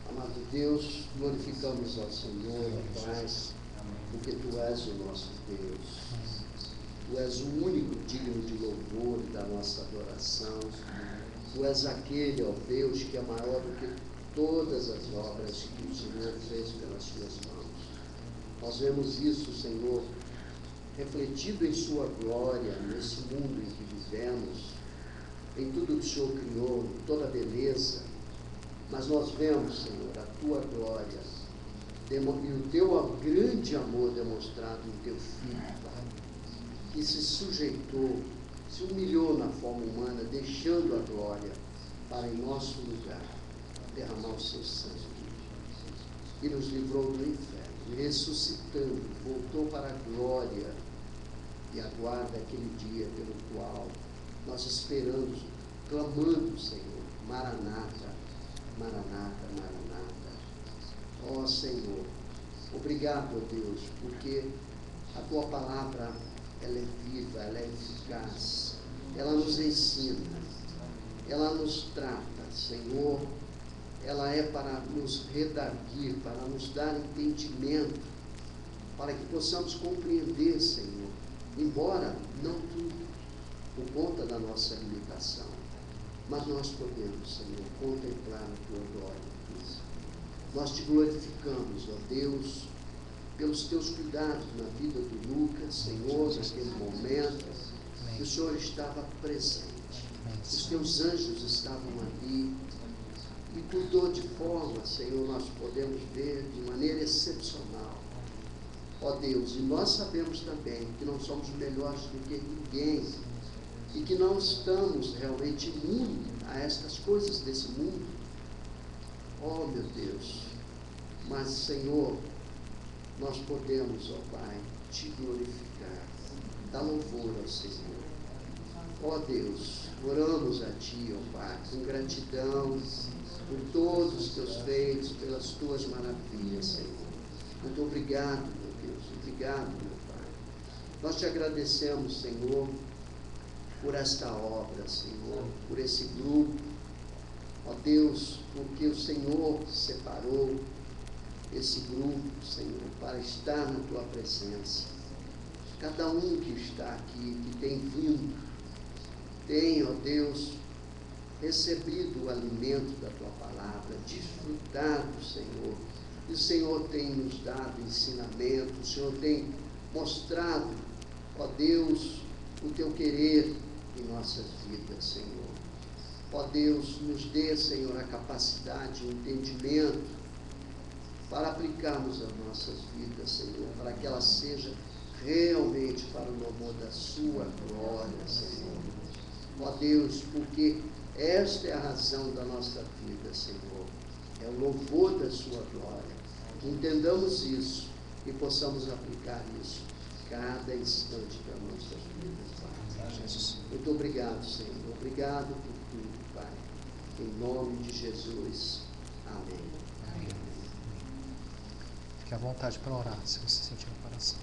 Amado Deus, glorificamos ao Senhor, ó Pai, porque Tu és o nosso Deus. Tu és o único digno de louvor e da nossa adoração. Tu és aquele, ó Deus, que é maior do que todas as obras que o Senhor fez pelas Suas mãos. Nós vemos isso, Senhor, refletido em Sua glória, nesse mundo em que vivemos, em tudo que o Senhor criou, em toda a beleza. Mas nós vemos, Senhor, a Tua glória e o Teu grande amor demonstrado em Teu Filho, Pai, que se sujeitou, se humilhou na forma humana, deixando a glória para em nosso lugar derramar o Seu sangue e nos livrou do inferno, e ressuscitando, voltou para a glória e aguarda aquele dia pelo qual nós esperamos, clamando, Senhor, Maranata, Maranata, Maranata. Ó Senhor, obrigado, ó Deus, porque a Tua palavra, ela é viva, ela é eficaz, ela nos ensina, ela nos trata, Senhor, ela é para nos redarguir, para nos dar entendimento, para que possamos compreender, Senhor, embora não tudo, por conta da nossa limitação, mas nós podemos, Senhor, contemplar a Tua glória. Nós Te glorificamos, ó Deus, pelos Teus cuidados na vida do Lucas, Senhor, naquele momento, que o Senhor estava presente, os Teus anjos estavam ali, e cuidou de forma, Senhor, nós podemos ver de maneira excepcional. Ó Deus, e nós sabemos também que não somos melhores do que ninguém, e que não estamos realmente imunes a estas coisas desse mundo. Oh, meu Deus, mas, Senhor, nós podemos, ó Pai, Te glorificar, dar louvor ao Senhor. Ó Deus, oramos a Ti, ó Pai, com gratidão por todos os Teus feitos, pelas Tuas maravilhas, Senhor. Muito obrigado, meu Deus, obrigado, meu Pai. Nós Te agradecemos, Senhor, por esta obra, Senhor, por esse grupo, ó Deus, porque o Senhor separou esse grupo, Senhor, para estar na Tua presença. Cada um que está aqui, que tem vindo, tem, ó Deus, recebido o alimento da Tua palavra, desfrutado, Senhor, e o Senhor tem nos dado ensinamento, o Senhor tem mostrado, ó Deus, o Teu querer em nossas vidas, Senhor. Ó Deus, nos dê, Senhor, a capacidade, o entendimento para aplicarmos as nossas vidas, Senhor, para que ela seja realmente para o louvor da Sua glória, Senhor. Ó Deus, porque esta é a razão da nossa vida, Senhor, é o louvor da Sua glória. Que entendamos isso e possamos aplicar isso cada instante das nossas vidas, Pai. Muito obrigado, Senhor. Obrigado por tudo, Pai. Em nome de Jesus. Amém. Amém. Fique à vontade para orar, se você sentir no coração.